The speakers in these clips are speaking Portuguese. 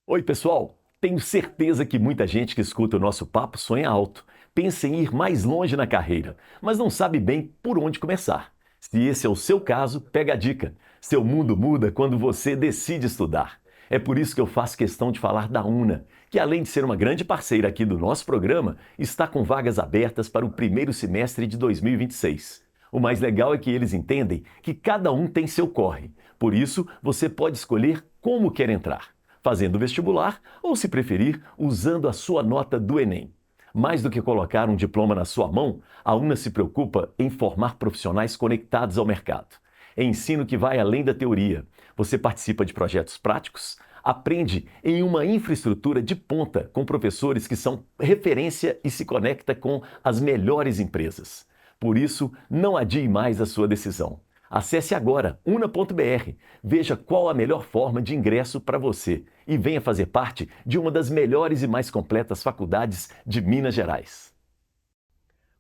Oi, pessoal! Tenho certeza que muita gente que escuta o nosso papo sonha alto, pensa em ir mais longe na carreira, mas não sabe bem por onde começar. Se esse é o seu caso, pega a dica. Seu mundo muda quando você decide estudar. É por isso que eu faço questão de falar da UNA, que além de ser uma grande parceira aqui do nosso programa, está com vagas abertas para o primeiro semestre de 2026. O mais legal é que eles entendem que cada um tem seu corre. Por isso, você pode escolher como quer entrar, fazendo vestibular ou, se preferir, usando a sua nota do Enem. Mais do que colocar um diploma na sua mão, a UNA se preocupa em formar profissionais conectados ao mercado. É ensino que vai além da teoria. Você participa de projetos práticos, aprende em uma infraestrutura de ponta com professores que são referência e se conecta com as melhores empresas. Por isso, não adie mais a sua decisão. Acesse agora una.br, veja qual a melhor forma de ingresso para você e venha fazer parte de uma das melhores e mais completas faculdades de Minas Gerais.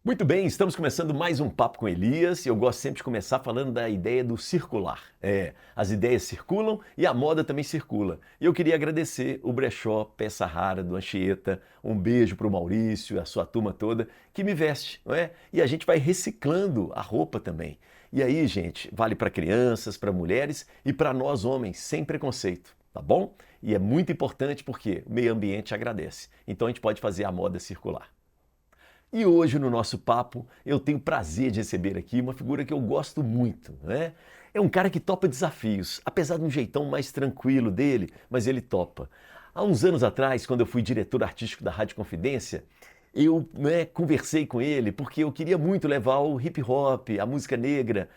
Muito bem, estamos começando mais um Papo com Elias e eu gosto sempre de começar falando da ideia do circular. As ideias circulam e a moda também circula. E eu queria agradecer o Brechó Peça Rara do Anchieta, um beijo para o Maurício e a sua turma toda que me veste, não é? E a gente vai reciclando a roupa também. E aí, gente, vale para crianças, para mulheres e para nós homens, sem preconceito, tá bom? E é muito importante porque o meio ambiente agradece. Então a gente pode fazer a moda circular. E hoje no nosso papo eu tenho o prazer de receber aqui uma figura que eu gosto muito, né? É um cara que topa desafios, apesar de um jeitão mais tranquilo dele, mas ele topa. Há uns anos atrás, quando eu fui diretor artístico da Rádio Confidência, eu conversei com ele porque eu queria muito levar o hip hop, a música negra,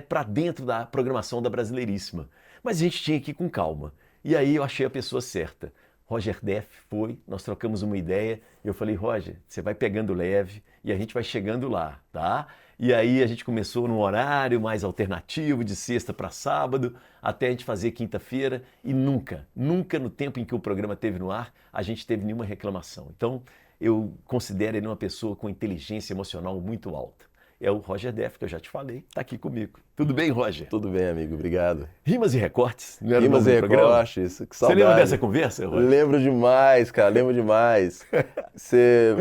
para dentro da programação da Brasileiríssima. Mas a gente tinha que ir com calma. E aí eu achei a pessoa certa. Roger Deff foi, nós trocamos uma ideia e eu falei, Roger, você vai pegando leve e a gente vai chegando lá, tá? E aí a gente começou num horário mais alternativo, de sexta para sábado, até a gente fazer quinta-feira e nunca no tempo em que o programa teve no ar, a gente teve nenhuma reclamação. Então, eu considero ele uma pessoa com inteligência emocional muito alta. É o Roger Deff, que eu já te falei, está aqui comigo. Tudo bem, Roger? Tudo bem, amigo, obrego. Rimas e Recortes, não era o Rimas nome e do programa? Recortes, que Você lembra saudade. dessa conversa, Roger? Lembro demais, cara, lembro demais. Você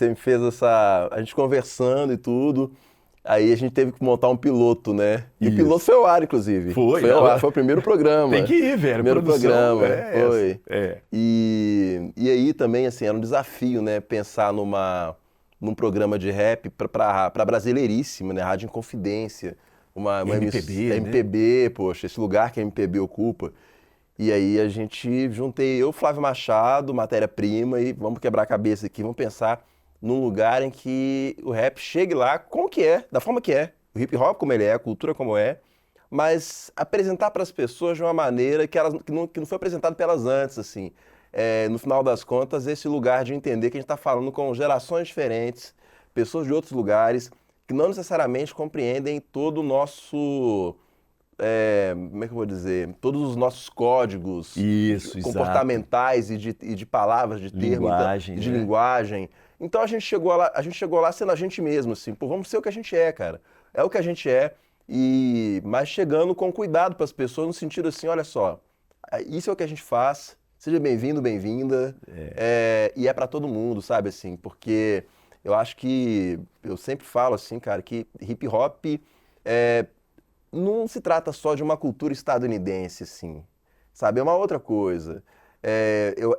me fez essa. A gente conversando e tudo. Aí a gente teve que montar um piloto, né? E o Isso. piloto foi ao ar, inclusive. Foi ao ar, foi o primeiro programa. Tem que ir, velho. Primeiro produção, programa, é foi. essa. É. E aí também, assim, era um desafio, né? Pensar num programa de rap pra Brasileiríssima, né? Rádio Inconfidência. Uma MPB, né? MPB, poxa, esse lugar que a MPB ocupa. E aí a gente juntei eu, Flávio Machado, matéria-prima, e vamos quebrar a cabeça aqui, vamos pensar num lugar em que o rap chegue lá como que é, da forma que é. O hip hop como ele é, a cultura como é, mas apresentar para as pessoas de uma maneira que não foi apresentado pelas antes, assim. No final das contas, esse lugar de entender que a gente está falando com gerações diferentes, pessoas de outros lugares, que não necessariamente compreendem todo o nosso, como é que eu vou dizer, todos os nossos códigos Isso, comportamentais e de palavras, de termos, linguagem, de né? linguagem. Então a gente chegou lá sendo a gente mesmo, assim, pô, vamos ser o que a gente é, cara. É o que a gente é, mas chegando com cuidado para as pessoas no sentido assim, olha só, isso é o que a gente faz, seja bem-vindo, bem-vinda, e é para todo mundo, sabe, assim, porque eu acho que, eu sempre falo assim, cara, que hip hop não se trata só de uma cultura estadunidense, assim, sabe? É uma outra coisa.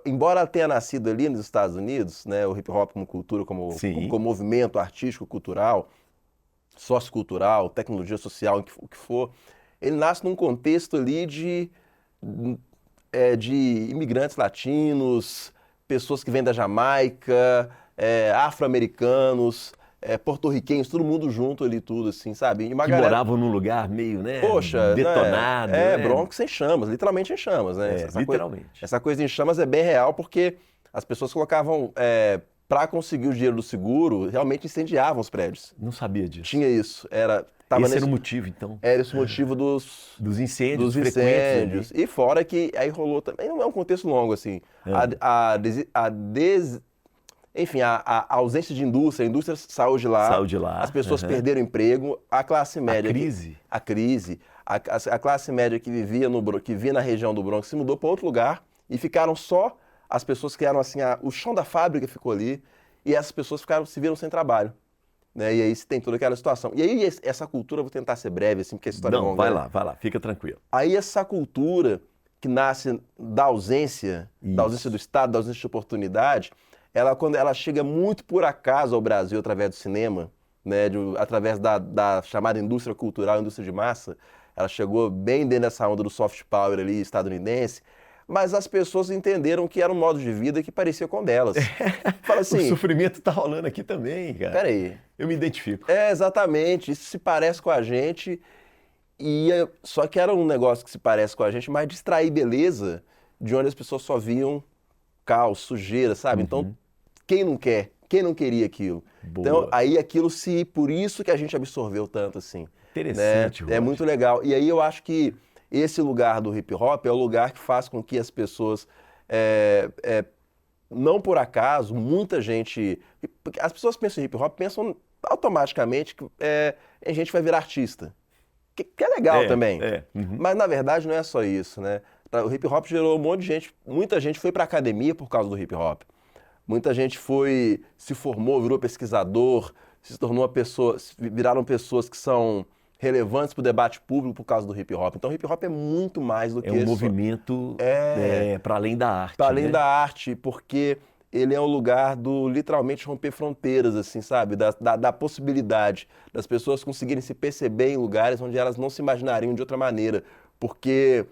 Embora ela tenha nascido ali nos Estados Unidos, né, o hip hop como cultura, Sim. como movimento artístico, cultural, sociocultural, tecnologia social, o que for, ele nasce num contexto ali de imigrantes latinos, pessoas que vêm da Jamaica, afro-americanos, porto-riquenhos, todo mundo junto ali, tudo assim, sabe? E uma Que galera, moravam num lugar meio, né? poxa, Detonado, né? né? Bronx em chamas, literalmente em chamas, né? Literalmente. Essa coisa em chamas é bem real porque as pessoas colocavam, para conseguir o dinheiro do seguro, realmente incendiavam os prédios. Não sabia disso. Tinha isso, Esse era o motivo, então. era esse o motivo Dos incêndios dos frequentes incêndios. E fora que aí rolou também, não é um contexto longo assim, enfim, a ausência de indústria, a indústria saiu de lá, Saiu de lá, as pessoas perderam emprego, a classe média... A crise. A classe média que vivia na região do Bronx se mudou para outro lugar E ficaram só as pessoas que eram assim, o chão da fábrica ficou ali, e essas pessoas se viram sem trabalho. Né? E aí você tem toda aquela situação. E aí essa cultura, vou tentar ser breve, assim, porque a história é Não, longa. vai lá, fica tranquilo. Aí essa cultura que nasce da ausência do Estado, da ausência de oportunidade, quando ela chega muito por acaso ao Brasil através do cinema, né, através da chamada indústria cultural, indústria de massa, ela chegou bem dentro dessa onda do soft power ali estadunidense, mas as pessoas entenderam que era um modo de vida que parecia com o delas. Fala assim, O sofrimento tá rolando aqui também, cara. peraí. Eu me identifico. Exatamente, isso se parece com a gente, só que era um negócio que se parece com a gente, mas distrair beleza de onde as pessoas só viam caos, sujeira, sabe? Então, quem não quer? Quem não queria aquilo? Boa. Então, aí por isso que a gente absorveu tanto, assim. Interessante, né? É Roger. muito legal. E aí eu acho que esse lugar do hip hop é o lugar que faz com que as pessoas, não por acaso, muita gente... Porque as pessoas pensam em hip hop, pensam automaticamente que a gente vai virar artista. Que é legal também. Mas na verdade não é só isso, né? O hip hop gerou um monte de gente, muita gente foi pra academia por causa do hip hop. Muita gente se formou, virou pesquisador, se tornou viraram pessoas que são relevantes para o debate público por causa do hip hop. Então o hip hop é muito mais do que É um movimento para além da arte. Para além né? da arte, porque ele é um lugar do literalmente romper fronteiras, assim, sabe? Da possibilidade das pessoas conseguirem se perceber em lugares onde elas não se imaginariam de outra maneira. Porque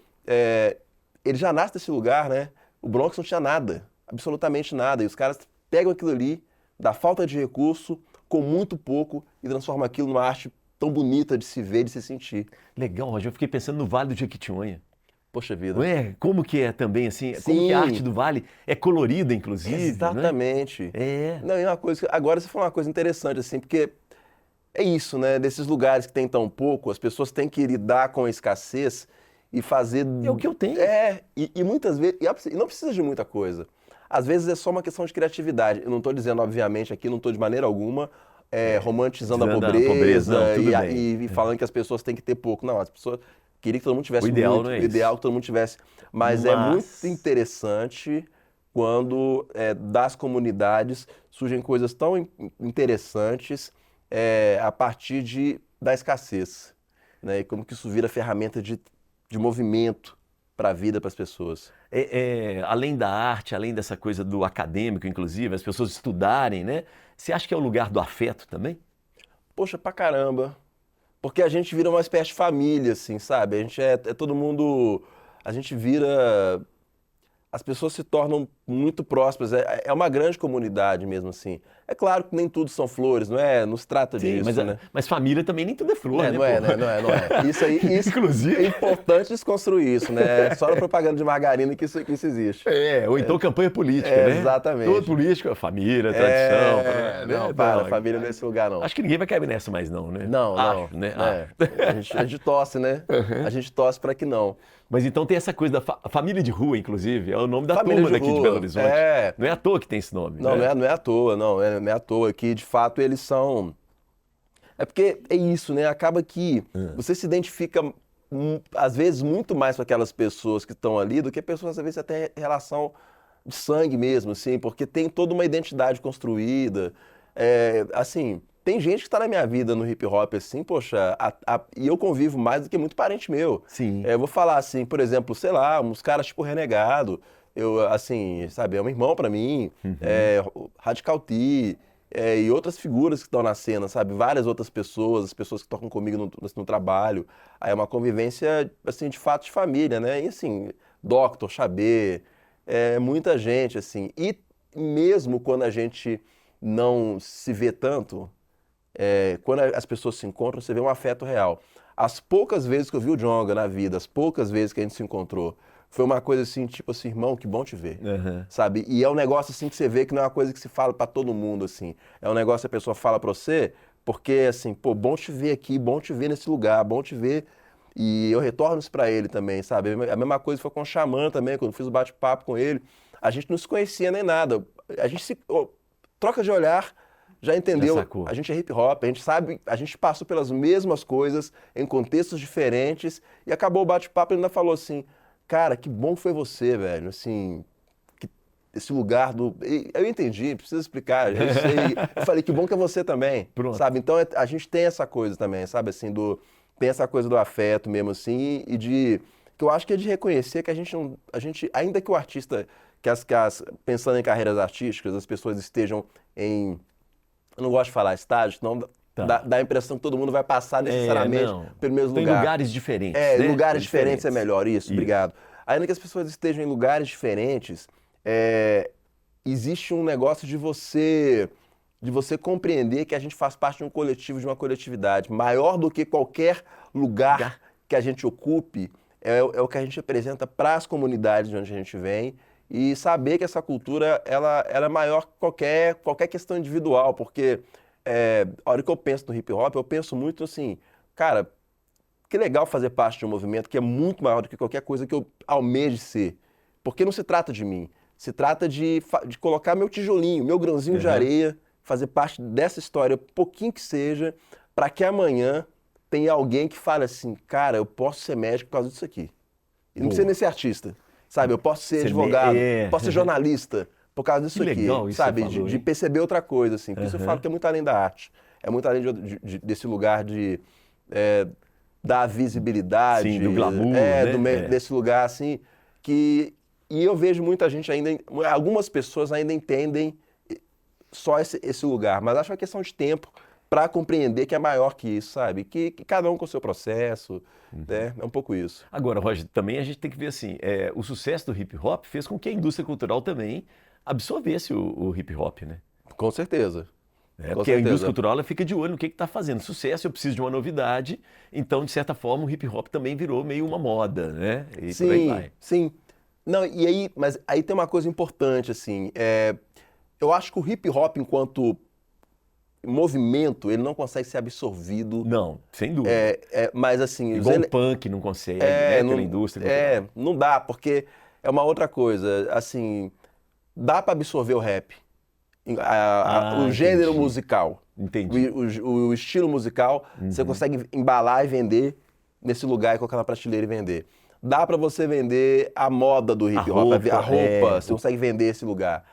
ele já nasce desse lugar, né? O Bronx não tinha nada, absolutamente nada. E os caras pegam aquilo ali, da falta de recurso, com muito pouco, e transformam aquilo numa arte tão bonita de se ver, de se sentir. Legal, Roger. Eu fiquei pensando no Vale do Jequitinhonha. Poxa vida. Não é? Como que é também, assim? Sim. Como que a arte do Vale é colorida, inclusive. Exatamente. É. Não, e uma coisa, agora você falou uma coisa interessante, assim, porque é isso, né? Desses lugares que tem tão pouco, as pessoas têm que lidar com a escassez e fazer... É o que eu tenho. E muitas vezes... E não precisa de muita coisa. Às vezes é só uma questão de criatividade. Eu não estou dizendo, obviamente, aqui, não estou de maneira alguma romantizando a pobreza, não, e falando que as pessoas têm que ter pouco. Não, as pessoas queriam que todo mundo tivesse O ideal muito. não é O isso. ideal é que todo mundo tivesse. Mas é muito interessante quando das comunidades surgem coisas tão interessantes a partir da escassez. Né? E como que isso vira ferramenta de movimento para a vida, para as pessoas. Além da arte, além dessa coisa do acadêmico, inclusive, as pessoas estudarem, né? Você acha que é o lugar do afeto também? Poxa, pra caramba. Porque a gente vira uma espécie de família, assim, sabe? A gente é todo mundo... A gente vira... As pessoas se tornam muito próximas. É uma grande comunidade mesmo, assim. É claro que nem tudo são flores, não se trata disso, né? Mas família também nem tudo é flor, né? Não é. Isso Inclusive. É importante desconstruir isso, né? Só na propaganda de margarina que isso existe. Ou então campanha política, né? Exatamente. Todo político é família, tradição. Não, família nesse lugar não. Acho que ninguém vai caber nessa mais não, né? Não. Acho, né? A gente torce, né? A gente torce para que não. Mas então tem essa coisa da família de rua, inclusive, é o nome da Família turma de daqui de rua, Belo Horizonte. Não é à toa que tem esse nome. Não, né? não é à toa, não é à toa que de fato eles são... É porque é isso, né? Acaba que você se identifica às vezes muito mais com aquelas pessoas que estão ali do que pessoas às vezes até em relação de sangue mesmo, assim, porque tem toda uma identidade construída. Assim, tem gente que está na minha vida no hip hop, assim, poxa, e eu convivo mais do que muito parente meu. Sim. Eu vou falar assim, por exemplo, sei lá, uns caras tipo Renegado, assim, sabe, é um irmão pra mim, o Radical T, e outras figuras que estão na cena, sabe, várias outras pessoas, as pessoas que tocam comigo no trabalho. Aí é uma convivência, assim, de fato de família, né, e assim, Dr. Chabê, muita gente, assim, e mesmo quando a gente não se vê tanto, quando as pessoas se encontram, você vê um afeto real. As poucas vezes que eu vi o Djonga na vida, as poucas vezes que a gente se encontrou, foi uma coisa assim, tipo assim, irmão, que bom te ver, sabe? E é um negócio assim que você vê que não é uma coisa que se fala pra todo mundo, assim. É um negócio que a pessoa fala pra você, porque assim, pô, bom te ver aqui, bom te ver nesse lugar, bom te ver. E eu retorno isso pra ele também, sabe? A mesma coisa foi com o Xamã também, quando eu fiz o bate-papo com ele. A gente não se conhecia nem nada. A gente troca de olhar, já entendeu? A gente é hip hop, a gente sabe, a gente passou pelas mesmas coisas em contextos diferentes e acabou o bate-papo e ele ainda falou assim, cara, que bom foi você, velho, assim, esse lugar do... Eu entendi, precisa explicar, eu sei. Eu falei, que bom que é você também, Pronto. sabe? Então a gente tem essa coisa também, sabe, assim, tem essa coisa do afeto mesmo, assim, e que eu acho que é de reconhecer que a gente não... Ainda que o artista, pensando em carreiras artísticas, as pessoas estejam em... Eu não gosto de falar estágio, senão Tá. dá a impressão que todo mundo vai passar necessariamente Não. pelo mesmo Tem lugar. lugares diferentes, É, né? lugares diferentes é melhor, isso, obrigado. Ainda que as pessoas estejam em lugares diferentes, existe um negócio de você compreender que a gente faz parte de um coletivo, de uma coletividade. Maior do que qualquer lugar que a gente ocupe, é o que a gente apresenta para as comunidades de onde a gente vem e saber que essa cultura ela é maior que qualquer questão individual, porque a hora que eu penso no hip hop, eu penso muito assim, cara, que legal fazer parte de um movimento que é muito maior do que qualquer coisa que eu almeje ser. Porque não se trata de mim, se trata de colocar meu tijolinho, meu grãozinho de areia, fazer parte dessa história, pouquinho que seja, para que amanhã tenha alguém que fale assim, cara, eu posso ser médico por causa disso aqui. E não precisa nem ser artista, sabe? Eu posso ser advogado, posso ser jornalista por causa disso Que aqui, legal isso sabe? que você falou, De hein? perceber outra coisa, assim. Porque isso eu falo que é muito além da arte. É muito além desse lugar da visibilidade. Sim, do glamour, né? Desse lugar, assim, que... E eu vejo muita gente ainda... Algumas pessoas ainda entendem só esse lugar, mas acho que é questão de tempo para compreender que é maior que isso, sabe? Que cada um com o seu processo, né? É um pouco isso. Agora, Roger, também a gente tem que ver assim, o sucesso do hip hop fez com que a indústria cultural também absorvesse o hip hop, né? Com certeza. Com Porque a indústria certeza. cultural ela fica de olho no que está fazendo sucesso, eu preciso de uma novidade, então, de certa forma, o hip hop também virou meio uma moda, né? E por aí Sim, vai. sim. Não, e aí, mas aí tem uma coisa importante, assim, eu acho que o hip hop, enquanto movimento, ele não consegue ser absorvido, Não, sem dúvida. mas assim, Igual o punk não consegue, né? Pela indústria cultural. não dá, porque é uma outra coisa, assim, dá para absorver o rap, o gênero Entendi. musical, Entendi. o estilo musical, você consegue embalar e vender nesse lugar e colocar na prateleira e vender. Dá para você vender a moda do hip hop, a roupa, você consegue vender esse lugar.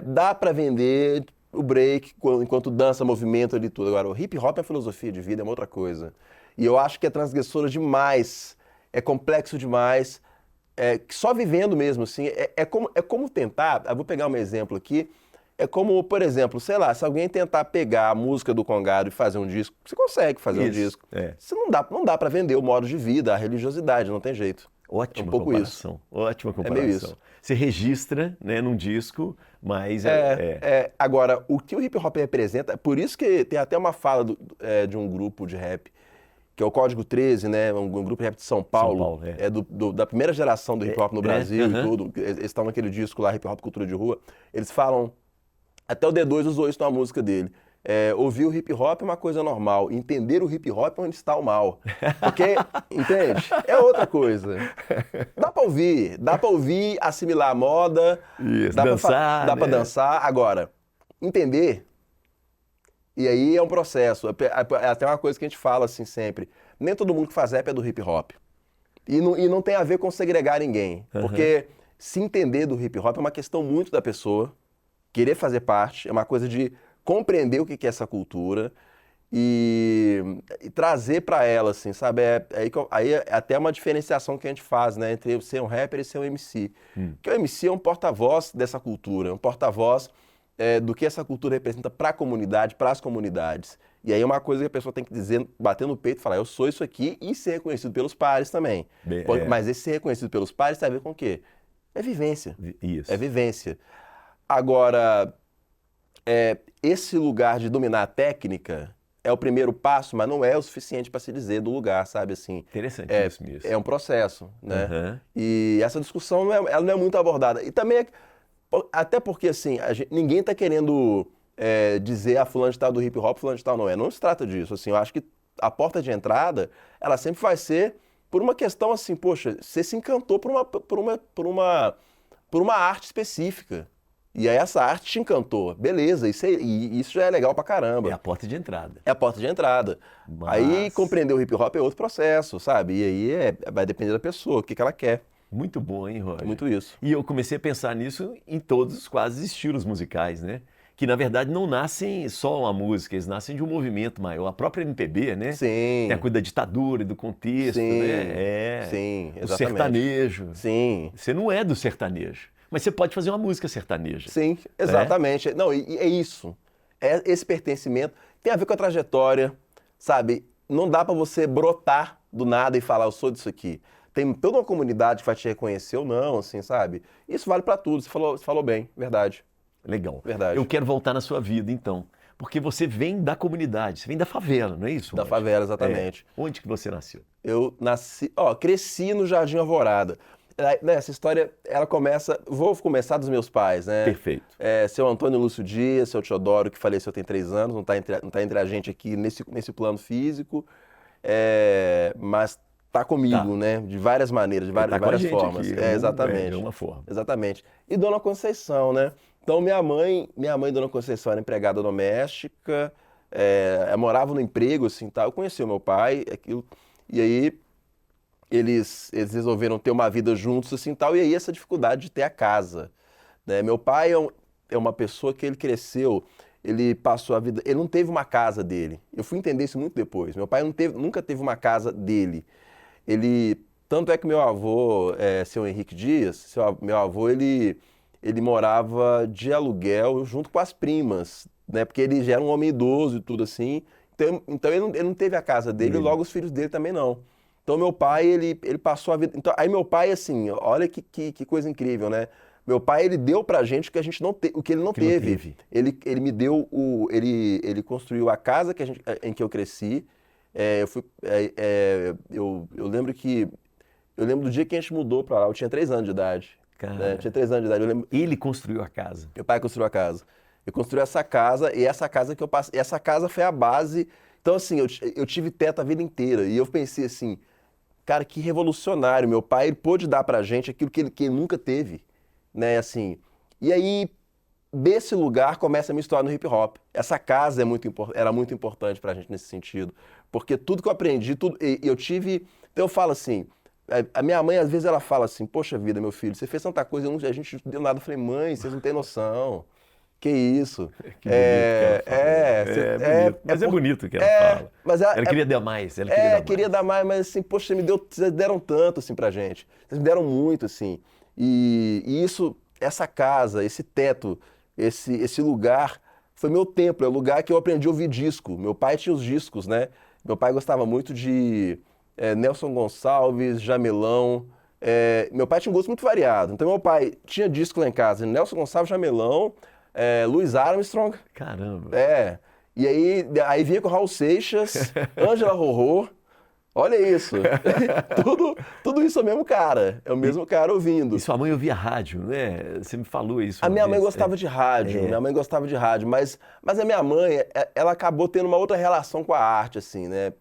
Dá para vender o break enquanto dança, movimento ali tudo. Agora, o hip hop é filosofia de vida, é uma outra coisa. E eu acho que é transgressora demais, é complexo demais, que só vivendo mesmo, assim, é como tentar, eu vou pegar um exemplo aqui, é como, por exemplo, sei lá, se alguém tentar pegar a música do Congado e fazer um disco, você consegue fazer um disco. Você não dá para vender o modo de vida, a religiosidade, não tem jeito. Ótima É um pouco comparação. isso. Ótima comparação. meio isso. Você registra, né, num disco, mas Agora, o que o hip hop representa, por isso que tem até uma fala de um grupo de rap, que é o Código 13, né, um grupo de rap de São Paulo, da primeira geração do hip hop no Brasil e tudo, eles estão naquele disco lá, Hip Hop Cultura de Rua, eles falam, até o D2 usou isso na música dele, ouvir o hip hop é uma coisa normal, entender o hip hop é onde está o mal. Porque, entende? É outra coisa. Dá pra ouvir, assimilar a moda, Isso, dá dançar, pra né? dançar. Agora, entender, e aí é um processo. É até uma coisa que a gente fala assim sempre. Nem todo mundo que faz rap é do hip hop. E não tem a ver com segregar ninguém. Porque se entender do hip hop é uma questão muito da pessoa, querer fazer parte, é uma coisa de compreender o que é essa cultura e trazer para ela, assim, sabe? Aí é até uma diferenciação que a gente faz, né, entre ser um rapper e ser um MC. Porque o MC é um porta-voz dessa cultura, um porta-voz do que essa cultura representa para a comunidade, para as comunidades. E aí é uma coisa que a pessoa tem que dizer, bater no peito e falar, eu sou isso aqui, e ser reconhecido pelos pares também. Mas esse ser reconhecido pelos pares tem a ver com o quê? É vivência. Isso. É vivência. Agora, esse lugar de dominar a técnica é o primeiro passo, mas não é o suficiente para se dizer do lugar, sabe? Assim, Interessante isso mesmo. É um processo, né? E essa discussão ela não é muito abordada. E também, até porque assim, ninguém está querendo dizer fulano de tal do hip hop, fulano de tal não é. Não se trata disso. Assim, eu acho que a porta de entrada, ela sempre vai ser por uma questão assim, poxa, você se encantou por uma arte específica. E aí essa arte te encantou. Beleza, isso já é legal pra caramba. É a porta de entrada. É a porta de entrada. Aí Mas compreender o hip hop é outro processo, sabe? E aí vai depender da pessoa, o que ela quer. muito bom, hein, É Roger? muito isso. E eu comecei a pensar nisso em todos os quase estilos musicais, né? Que na verdade não nascem só uma música, eles nascem de um movimento maior. A própria MPB, né? Tem a Sim, coisa da ditadura e do contexto, sim, né? É. sim, O exatamente. sertanejo. Sim, Você não é do sertanejo, mas você pode fazer uma música sertaneja. sim, É? exatamente. Não, e é isso. É esse pertencimento tem a ver com a trajetória, sabe? Não dá pra você brotar do nada e falar, eu sou disso aqui. Tem toda uma comunidade que vai te reconhecer ou não, assim, sabe? Isso vale pra tudo. Você falou bem, verdade, Legal. Eu verdade. quero voltar na sua vida, então. Porque você vem da comunidade, você vem da favela, não é isso, Da Roger? favela, É. exatamente. Onde que você nasceu? Eu nasci, cresci no Jardim Alvorada. Essa história, ela começa, vou começar dos meus pais, né? Perfeito. Seu Antônio Lúcio Dias, seu Teodoro, que faleceu tem 3 anos, não tá entre a gente aqui nesse plano físico, mas tá Tá. comigo, né? De várias maneiras, Ele de tá com a várias gente formas. aqui, é Exatamente. uma forma. Exatamente. E Dona Conceição, né? Então, minha mãe, Dona Conceição, era empregada doméstica, morava no emprego, assim, tal. Eu conheci o meu pai, aquilo, e aí eles resolveram ter uma vida juntos, assim, tal, e aí essa dificuldade de ter a casa, né? Meu pai é uma pessoa que ele cresceu, ele passou a vida, ele não teve uma casa dele. Eu fui entender isso muito depois. Meu pai nunca teve uma casa dele. Ele, tanto é que meu avô, seu Henrique Dias, meu avô, ele morava de aluguel junto com as primas, né? Porque ele já era um homem idoso e tudo assim. Então ele não teve a casa dele e Dele. logo os filhos dele também não. Então meu pai, ele passou a vida. Então, aí meu pai, assim, olha que coisa incrível, né? Meu pai, ele deu pra gente o que a gente não o que ele não Que não teve. teve. Ele me deu ele construiu a casa em que eu cresci. Eu lembro eu lembro do dia que a gente mudou pra lá. Eu tinha 3 anos de idade, né? Eu Cara, tinha 3 anos de idade. Eu lembro, ele construiu a casa. meu pai construiu a casa. Eu construí essa casa e essa casa que eu passei, essa casa foi a base. Então, assim, eu tive teto a vida inteira. E eu pensei assim, cara, que revolucionário. Meu pai, ele pôde dar pra gente aquilo que ele nunca teve, né? Assim, e aí, desse lugar começa a minha história no hip hop. Essa casa era muito importante pra gente nesse sentido. Porque tudo que eu aprendi, e eu tive. Então eu falo assim, a minha mãe, às vezes, ela fala assim, poxa vida, meu filho, você fez tanta coisa, a gente não deu nada. Eu falei, mãe, vocês não têm noção. Que isso? Que bonito que ela fala. É bonito. Mas é bonito que ela fala. Mas Ela queria dar mais, ela queria dar queria mais. dar mais, mas assim, poxa, vocês deram tanto assim pra gente. Vocês me deram muito assim. E isso, essa casa, esse teto, esse lugar foi meu templo, é o lugar que eu aprendi a ouvir disco. Meu pai tinha os discos, né? Meu pai gostava muito de Nelson Gonçalves, Jamelão. Meu pai tinha um gosto muito variado. Então meu pai tinha disco lá em casa, Nelson Gonçalves, Jamelão, Louis Armstrong. Caramba. E aí vinha com Raul Seixas, Ângela Rorô. Olha isso. Tudo isso é o mesmo cara. É o mesmo cara ouvindo. E sua mãe ouvia rádio, né? Você me falou isso A uma minha mãe vez. gostava de rádio, É. minha mãe gostava de rádio, mas a minha mãe, ela acabou tendo uma outra relação com a arte, assim, né?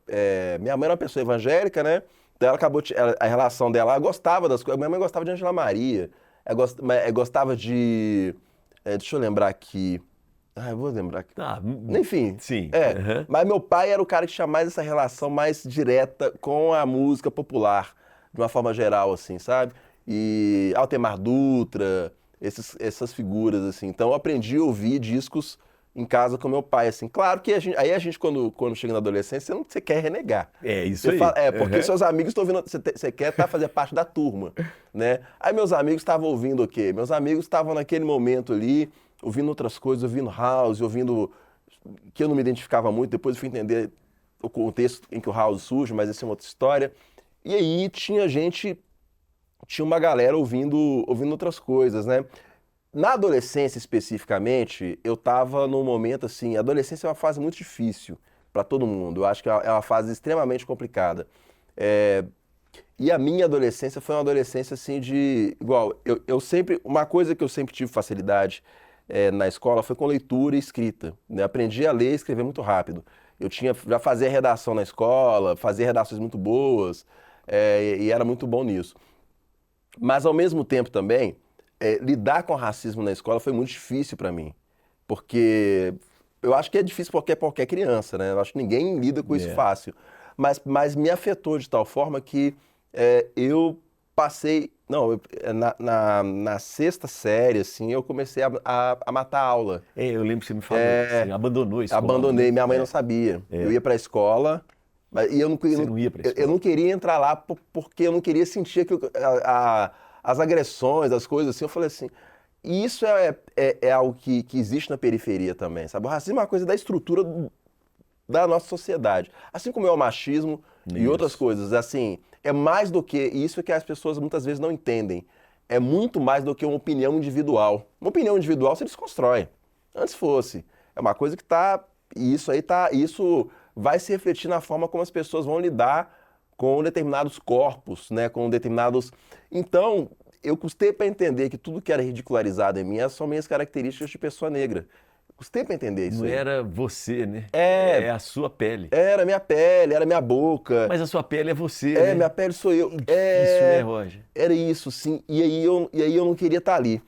Minha mãe era uma pessoa evangélica, né? Então ela acabou, a relação dela, ela gostava das coisas. Minha mãe gostava de Angela Maria, gostava de. Deixa eu lembrar aqui. Eu vou lembrar aqui. Tá, Enfim, sim. aham. mas meu pai era o cara que tinha mais essa relação mais direta com a música popular, de uma forma geral, assim, sabe? E Altemar Dutra, essas figuras, assim. Então eu aprendi a ouvir discos em casa com meu pai, assim. Claro que a gente quando chega na adolescência, você quer renegar. É isso Você aí. fala, porque Aham. seus amigos estão ouvindo, você quer fazer parte da turma, né? Aí meus amigos estavam ouvindo o quê? Meus amigos estavam naquele momento ali, ouvindo outras coisas, ouvindo house, ouvindo que eu não me identificava muito, depois eu fui entender o contexto em que o house surge, mas essa é uma outra história. E aí tinha uma galera ouvindo outras coisas, né? Na adolescência especificamente, eu tava num momento assim, a adolescência é uma fase muito difícil para todo mundo, eu acho que é uma fase extremamente complicada. E a minha adolescência foi uma adolescência assim igual, eu sempre, uma coisa que eu sempre tive facilidade na escola foi com leitura e escrita, né? Aprendi a ler e escrever muito rápido. Já fazia redação na escola, fazia redações muito boas, e era muito bom nisso. Mas ao mesmo tempo também, lidar com o racismo na escola foi muito difícil para mim, porque eu acho que é difícil para qualquer criança, né? Eu acho que ninguém lida com isso fácil, mas me afetou de tal forma que eu passei, não, na sexta série, assim, eu comecei a matar aula. Eu lembro que você me falou, você abandonou a escola, Abandonei, né? minha mãe não sabia. Eu ia para a escola, e Você não ia pra escola? eu não queria entrar lá porque eu não queria sentir as agressões, as coisas assim. Eu falei assim, e isso é algo que existe na periferia também, sabe? O racismo é uma coisa da estrutura da nossa sociedade. Assim como é o machismo e outras Isso. coisas, assim, é mais do que isso que as pessoas muitas vezes não entendem. É muito mais do que uma opinião individual. Uma opinião individual se desconstrói. Antes fosse. É uma coisa que tá. E isso aí tá. Isso vai se refletir na forma como as pessoas vão lidar com determinados corpos, né? Com determinados. Então, eu custei para entender que tudo que era ridicularizado em mim são minhas características de pessoa negra. Custei para entender isso Não aí. era você, né? É, É a sua pele. era minha pele, era minha boca. Mas a sua pele é você, né? Minha pele sou eu. Difícil, né, Roger? Era isso, sim. E aí eu não queria estar ali.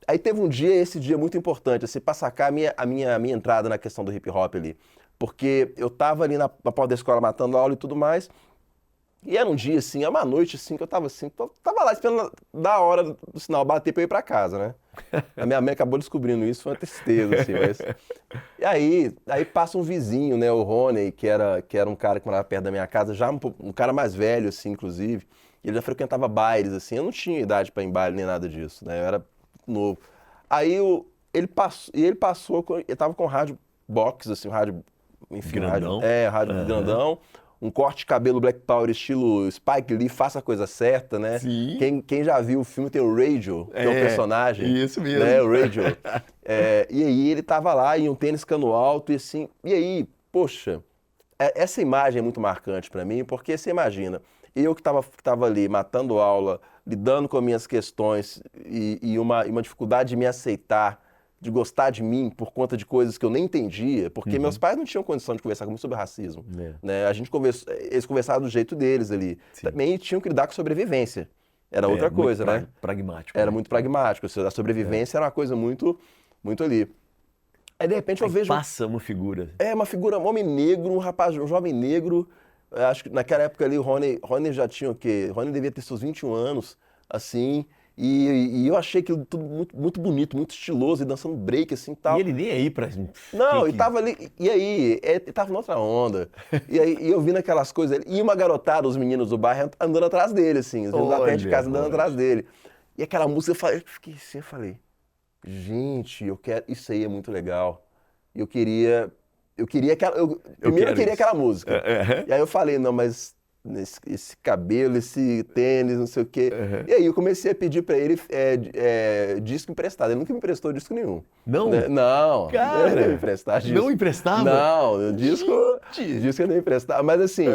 Aí teve um dia, esse dia muito importante, assim, para sacar a minha entrada na questão do hip hop ali. Porque eu tava ali na porta da escola matando aula e tudo mais. E era um dia, assim, era uma noite, assim, que eu tava assim, tava lá esperando da hora do sinal bater pra eu ir pra casa, né? A minha mãe acabou descobrindo isso, foi uma tristeza, assim, mas... E aí passa um vizinho, né, o Rony, que era um cara que morava perto da minha casa, já um cara mais velho, assim, inclusive. Ele já frequentava bailes, assim, eu não tinha idade pra ir em baile nem nada disso, né? Eu era novo. Aí ele passou, ele tava com rádio box, assim, um rádio, enfim, Grandão. rádio grandão, um corte de cabelo Black Power estilo Spike Lee, faça a coisa certa, né? Sim. Quem já viu o filme tem o Radio, que é um personagem. Isso mesmo. Né, o Radio. E aí ele tava lá em um tênis cano alto e assim, e aí, poxa, essa imagem é muito marcante pra mim, porque você imagina, eu que tava ali matando aula, lidando com as minhas questões e uma dificuldade de me aceitar, de gostar de mim por conta de coisas que eu nem entendia, porque meus pais não tinham condição de conversar comigo sobre racismo. Né? Eles conversavam do jeito deles ali. Sim. Também tinham que lidar com sobrevivência. Era outra coisa, né? Pragmático. Era né? muito pragmático. A sobrevivência era uma coisa muito, muito ali. Aí, de repente, eu vejo... Passa uma figura. uma figura, um homem negro, um jovem negro. Acho que naquela época ali o Rony já tinha o quê? O Rony devia ter seus 21 anos, assim. E eu achei aquilo tudo muito, muito bonito, muito estiloso, e dançando break, assim, e tal. E ele nem aí pra... Não, Quem ele tava ali, e aí, ele tava noutra onda. E eu vi aquelas coisas, e uma garotada, os meninos do bairro, andando atrás dele, assim, os meninos da frente de casa andando atrás dele. E aquela música, eu fiquei assim, eu falei, gente, isso aí é muito legal. Eu queria primeiro eu queria aquela música. E aí eu falei, não, mas esse cabelo, esse tênis, não sei o quê. E aí eu comecei a pedir pra ele disco emprestado. Ele nunca me emprestou disco nenhum. Não? Né? Não. Cara, ele não me emprestar disco. não emprestava? Não, disco eu não emprestava. Mas assim,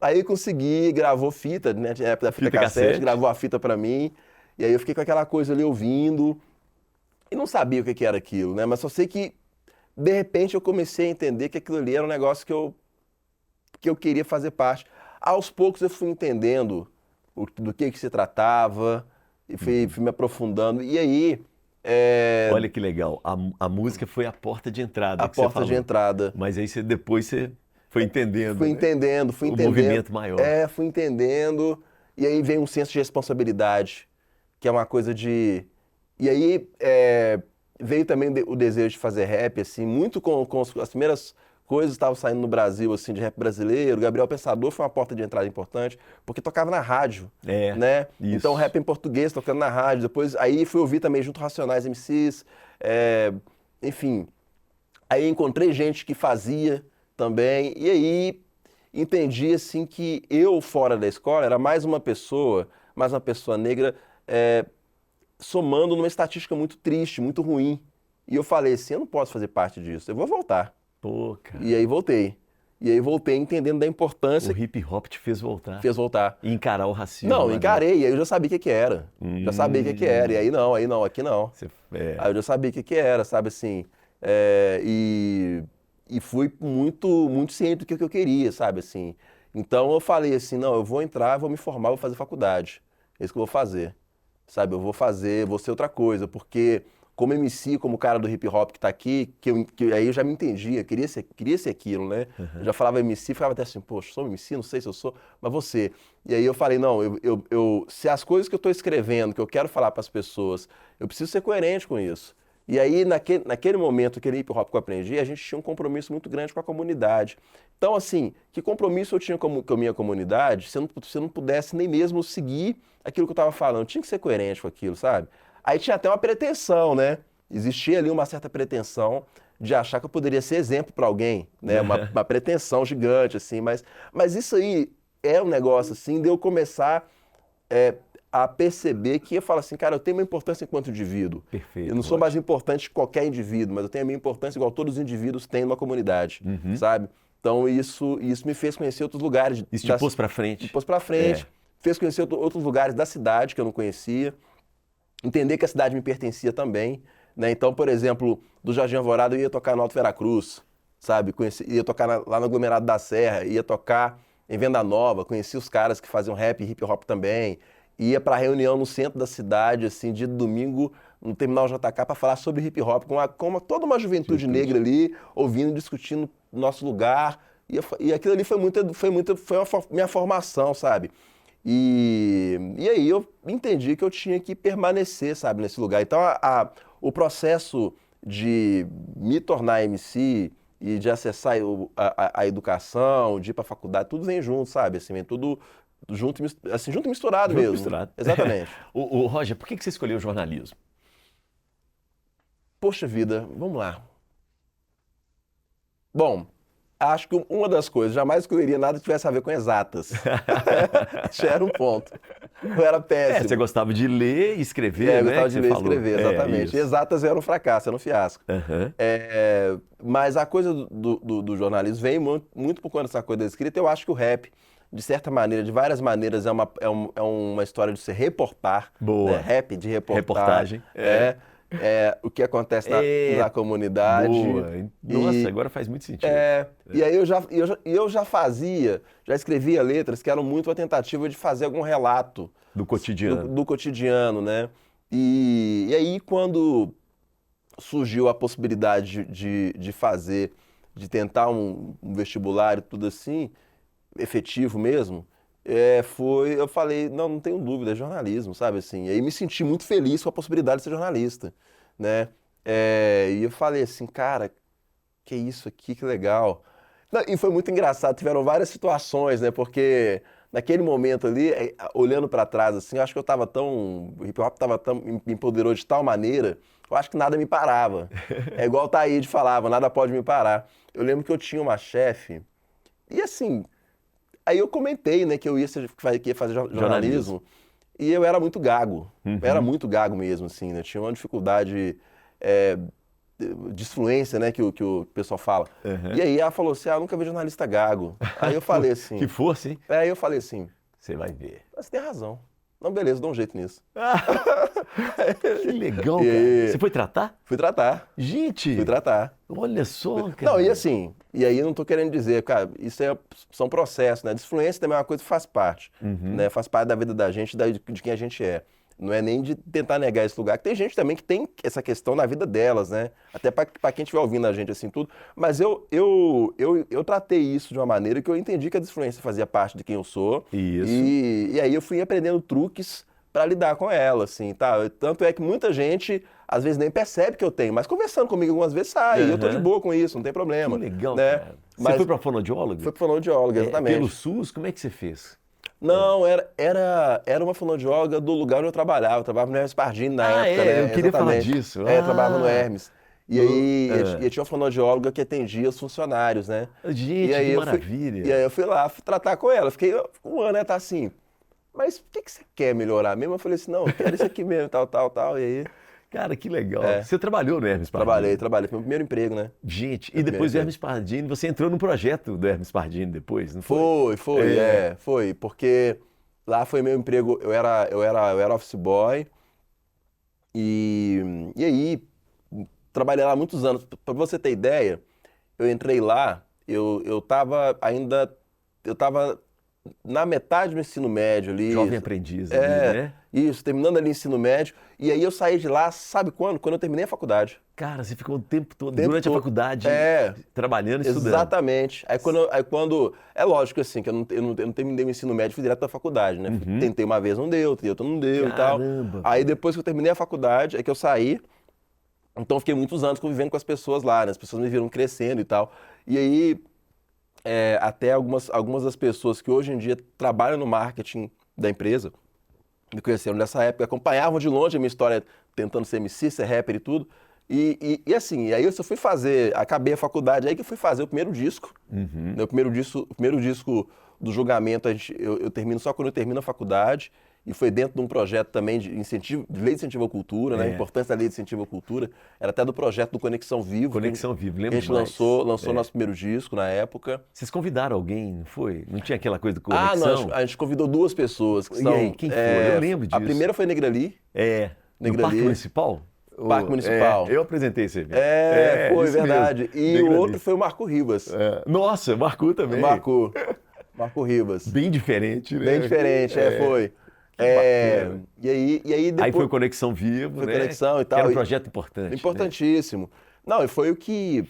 aí eu consegui, gravou fita, né? Tinha época da fita cassete, gravou a fita pra mim. E aí eu fiquei com aquela coisa ali ouvindo. E não sabia o que era aquilo, né? Mas só sei que, de repente, eu comecei a entender que aquilo ali era um negócio que eu queria fazer parte. Aos poucos eu fui entendendo do que se tratava, e fui me aprofundando. E aí... Olha que legal, a música foi a porta de entrada. A porta de entrada. Mas aí depois você foi entendendo. Fui entendendo. O movimento maior. Fui entendendo. E aí vem um senso de responsabilidade, que é uma coisa de... E aí veio também o desejo de fazer rap, assim, muito com as primeiras coisas que estavam saindo no Brasil, assim, de rap brasileiro. Gabriel Pensador foi uma porta de entrada importante, porque tocava na rádio, né? Isso. Então, rap em português, tocando na rádio. Depois, aí fui ouvir também junto Racionais MCs, enfim. Aí encontrei gente que fazia também, e aí entendi, assim, que eu, fora da escola, era mais uma pessoa negra, somando numa estatística muito triste, muito ruim. E eu falei assim, eu não posso fazer parte disso, eu vou voltar. Pô, cara. E aí voltei. Entendendo da importância. O hip hop te fez voltar. Fez voltar. E encarar o racismo. Não, encarei, e aí eu já sabia o que era. Já sabia o que era. E aí não, aqui não. Aí eu já sabia o que era, sabe assim. E fui muito, muito ciente do que eu queria, sabe assim. Então eu falei assim, não, eu vou entrar, vou me formar, vou fazer faculdade. É isso que eu vou fazer. sabe? Eu vou ser outra coisa, porque como MC, como cara do hip hop que tá aqui, que aí eu já me entendia, queria ser aquilo, né? Eu já falava MC, ficava até assim, poxa, sou MC, não sei se eu sou, mas você. E aí eu falei, não, se as coisas que eu tô escrevendo, que eu quero falar para as pessoas, eu preciso ser coerente com isso. E aí, naquele momento, aquele hip hop que eu aprendi, a gente tinha um compromisso muito grande com a comunidade. Então, assim, que compromisso eu tinha com a minha comunidade se eu não pudesse nem mesmo seguir aquilo que eu estava falando? Tinha que ser coerente com aquilo, sabe? Aí tinha até uma pretensão, né? Existia ali uma certa pretensão de achar que eu poderia ser exemplo para alguém, né? Uma pretensão gigante, assim. Mas isso aí é um negócio, assim, de eu começar a perceber que eu falo assim, cara, eu tenho uma importância enquanto indivíduo. Perfeito. Eu não sou mais importante que qualquer indivíduo, mas eu tenho a minha importância igual todos os indivíduos têm numa comunidade, sabe? Então isso me fez conhecer outros lugares. Isso te pôs pra frente. Me pôs pra frente, fez conhecer outros lugares da cidade que eu não conhecia, entender que a cidade me pertencia também, né? Então, por exemplo, do Jardim Alvorada eu ia tocar no Alto Veracruz, sabe? ia tocar lá no Aglomerado da Serra, ia tocar em Venda Nova, conheci os caras que faziam rap e hip hop também, ia pra reunião no centro da cidade, assim, dia de domingo, no Terminal JK, para falar sobre hip hop, com toda uma juventude negra ali, ouvindo, discutindo nosso lugar, e aquilo ali foi minha formação, sabe? E aí eu entendi que eu tinha que permanecer, sabe, nesse lugar. Então o processo de me tornar MC e de acessar a educação, de ir para a faculdade, tudo vem junto, sabe? Assim, vem tudo junto e misturado mesmo. Misturado. Exatamente. O Roger, por que você escolheu o jornalismo? Poxa vida, vamos lá. Bom, acho que uma das coisas, jamais escolheria nada que tivesse a ver com exatas. Já era um ponto. Eu era péssimo. Você gostava de ler e escrever, né? Eu gostava de ler e escrever, exatamente. Exatas era um fracasso, era um fiasco. Mas a coisa do jornalismo vem muito por conta dessa coisa da escrita. Eu acho que o rap, de certa maneira, de várias maneiras, é uma história de se reportar. Boa. Né? Rap de reportar. Reportagem. O que acontece na comunidade. Boa. Nossa, agora faz muito sentido. E aí eu já escrevia letras que eram muito a tentativa de fazer algum relato. Do cotidiano. Do cotidiano, né? E aí quando surgiu a possibilidade de tentar um vestibular e tudo assim, efetivo mesmo, eu falei, não tenho dúvida, é jornalismo, sabe assim. E aí me senti muito feliz com a possibilidade de ser jornalista, né? E eu falei assim, cara, que isso aqui, que legal. E foi muito engraçado, tiveram várias situações, né? Porque naquele momento ali, olhando pra trás, assim, eu acho que o hip hop me empoderou de tal maneira, eu acho que nada me parava. É igual o Taíde falava, nada pode me parar. Eu lembro que eu tinha uma chefe, e assim, aí eu comentei, né, que eu ia fazer jornalismo, e eu era muito gago. Era muito gago mesmo, assim, né? Tinha uma dificuldade de fluência, né, que o pessoal fala. E aí ela falou assim, nunca vi jornalista gago. Aí eu falei assim... Que força, hein? Aí eu falei assim... Você vai ver. Você tem razão. Não, beleza, dá um jeito nisso. Que legal, cara. Você foi tratar? Fui tratar. Gente! Fui tratar. Olha só, cara. Não, e assim, e aí eu não tô querendo dizer, cara, isso são processos, né? Desfluência também é uma coisa que faz parte, né? Faz parte da vida da gente, de quem a gente é. Não é nem de tentar negar esse lugar, que tem gente também que tem essa questão na vida delas, né? Até para quem estiver ouvindo a gente assim tudo. Mas eu tratei isso de uma maneira que eu entendi que a desfluência fazia parte de quem eu sou. Isso. E aí eu fui aprendendo truques para lidar com ela, assim, tá? Tanto é que muita gente, às vezes, nem percebe que eu tenho, mas conversando comigo algumas vezes sai, e eu tô de boa com isso, não tem problema. Que legal, né? cara. Você foi para fonoaudióloga? Foi para fonoaudióloga, exatamente. Pelo SUS, como é que você fez? Não, era uma fonoaudióloga do lugar onde eu trabalhava no Hermes Pardini na época, né? Eu queria falar disso. Eu trabalhava no Hermes. E aí, e tinha uma fonoaudióloga que atendia os funcionários, né? Gente, que maravilha. E aí eu fui lá tratar com ela. Fiquei um ano, né? Tá assim, mas o que você quer melhorar mesmo? Eu falei assim, não, eu quero isso aqui mesmo, tal. E aí... Cara, que legal. Você trabalhou no Hermes Pardini? Trabalhei. Foi meu primeiro emprego, né? Gente, e depois do Hermes Pardini, você entrou no projeto do Hermes Pardini depois, não foi? Foi, porque lá foi meu emprego, eu era office boy, e aí trabalhei lá muitos anos. Pra você ter ideia, eu entrei lá, eu tava na metade do ensino médio ali. Jovem aprendiz ali, né? Isso, terminando ali o ensino médio. E aí eu saí de lá, sabe quando? Quando eu terminei a faculdade. Cara, você ficou o tempo todo, durante a faculdade, trabalhando e estudando. Exatamente. Aí quando. É lógico assim, que eu não terminei o ensino médio, fui direto da faculdade, né? Tentei uma vez, não deu, outra não deu e tal. Caramba, Aí depois que eu terminei a faculdade, é que eu saí. Então eu fiquei muitos anos convivendo com as pessoas lá, né? As pessoas me viram crescendo e tal. E aí, até algumas das pessoas que hoje em dia trabalham no marketing da empresa, me conheceram nessa época, acompanhavam de longe a minha história tentando ser MC, ser rapper e tudo. E assim, aí eu só fui fazer, acabei a faculdade, aí que eu fui fazer o primeiro disco. Né, o primeiro disco do Julgamento, eu termino só quando eu termino a faculdade. E foi dentro de um projeto também de lei de incentivo à cultura, né? A importância da lei de incentivo à cultura. Era até do projeto do Conexão Vivo. Conexão Vivo, lembro A gente demais. lançou nosso primeiro disco na época. Vocês convidaram alguém, não foi? Não tinha aquela coisa do Conexão? Não, a gente convidou duas pessoas. Que E aí, quem foi? Eu lembro disso. A primeira foi Negra Lee. No Parque Municipal? Parque Municipal. Eu apresentei esse evento. Foi isso verdade. mesmo. E Negra o outro Lee. foi o Marco Ribas. Nossa, marcou também. Marco Ribas. Bem diferente, né? Bem diferente, foi. E aí depois... Aí foi Conexão Vivo, foi né? Conexão e tal. Que era um projeto importante. Importantíssimo. Não, e foi o que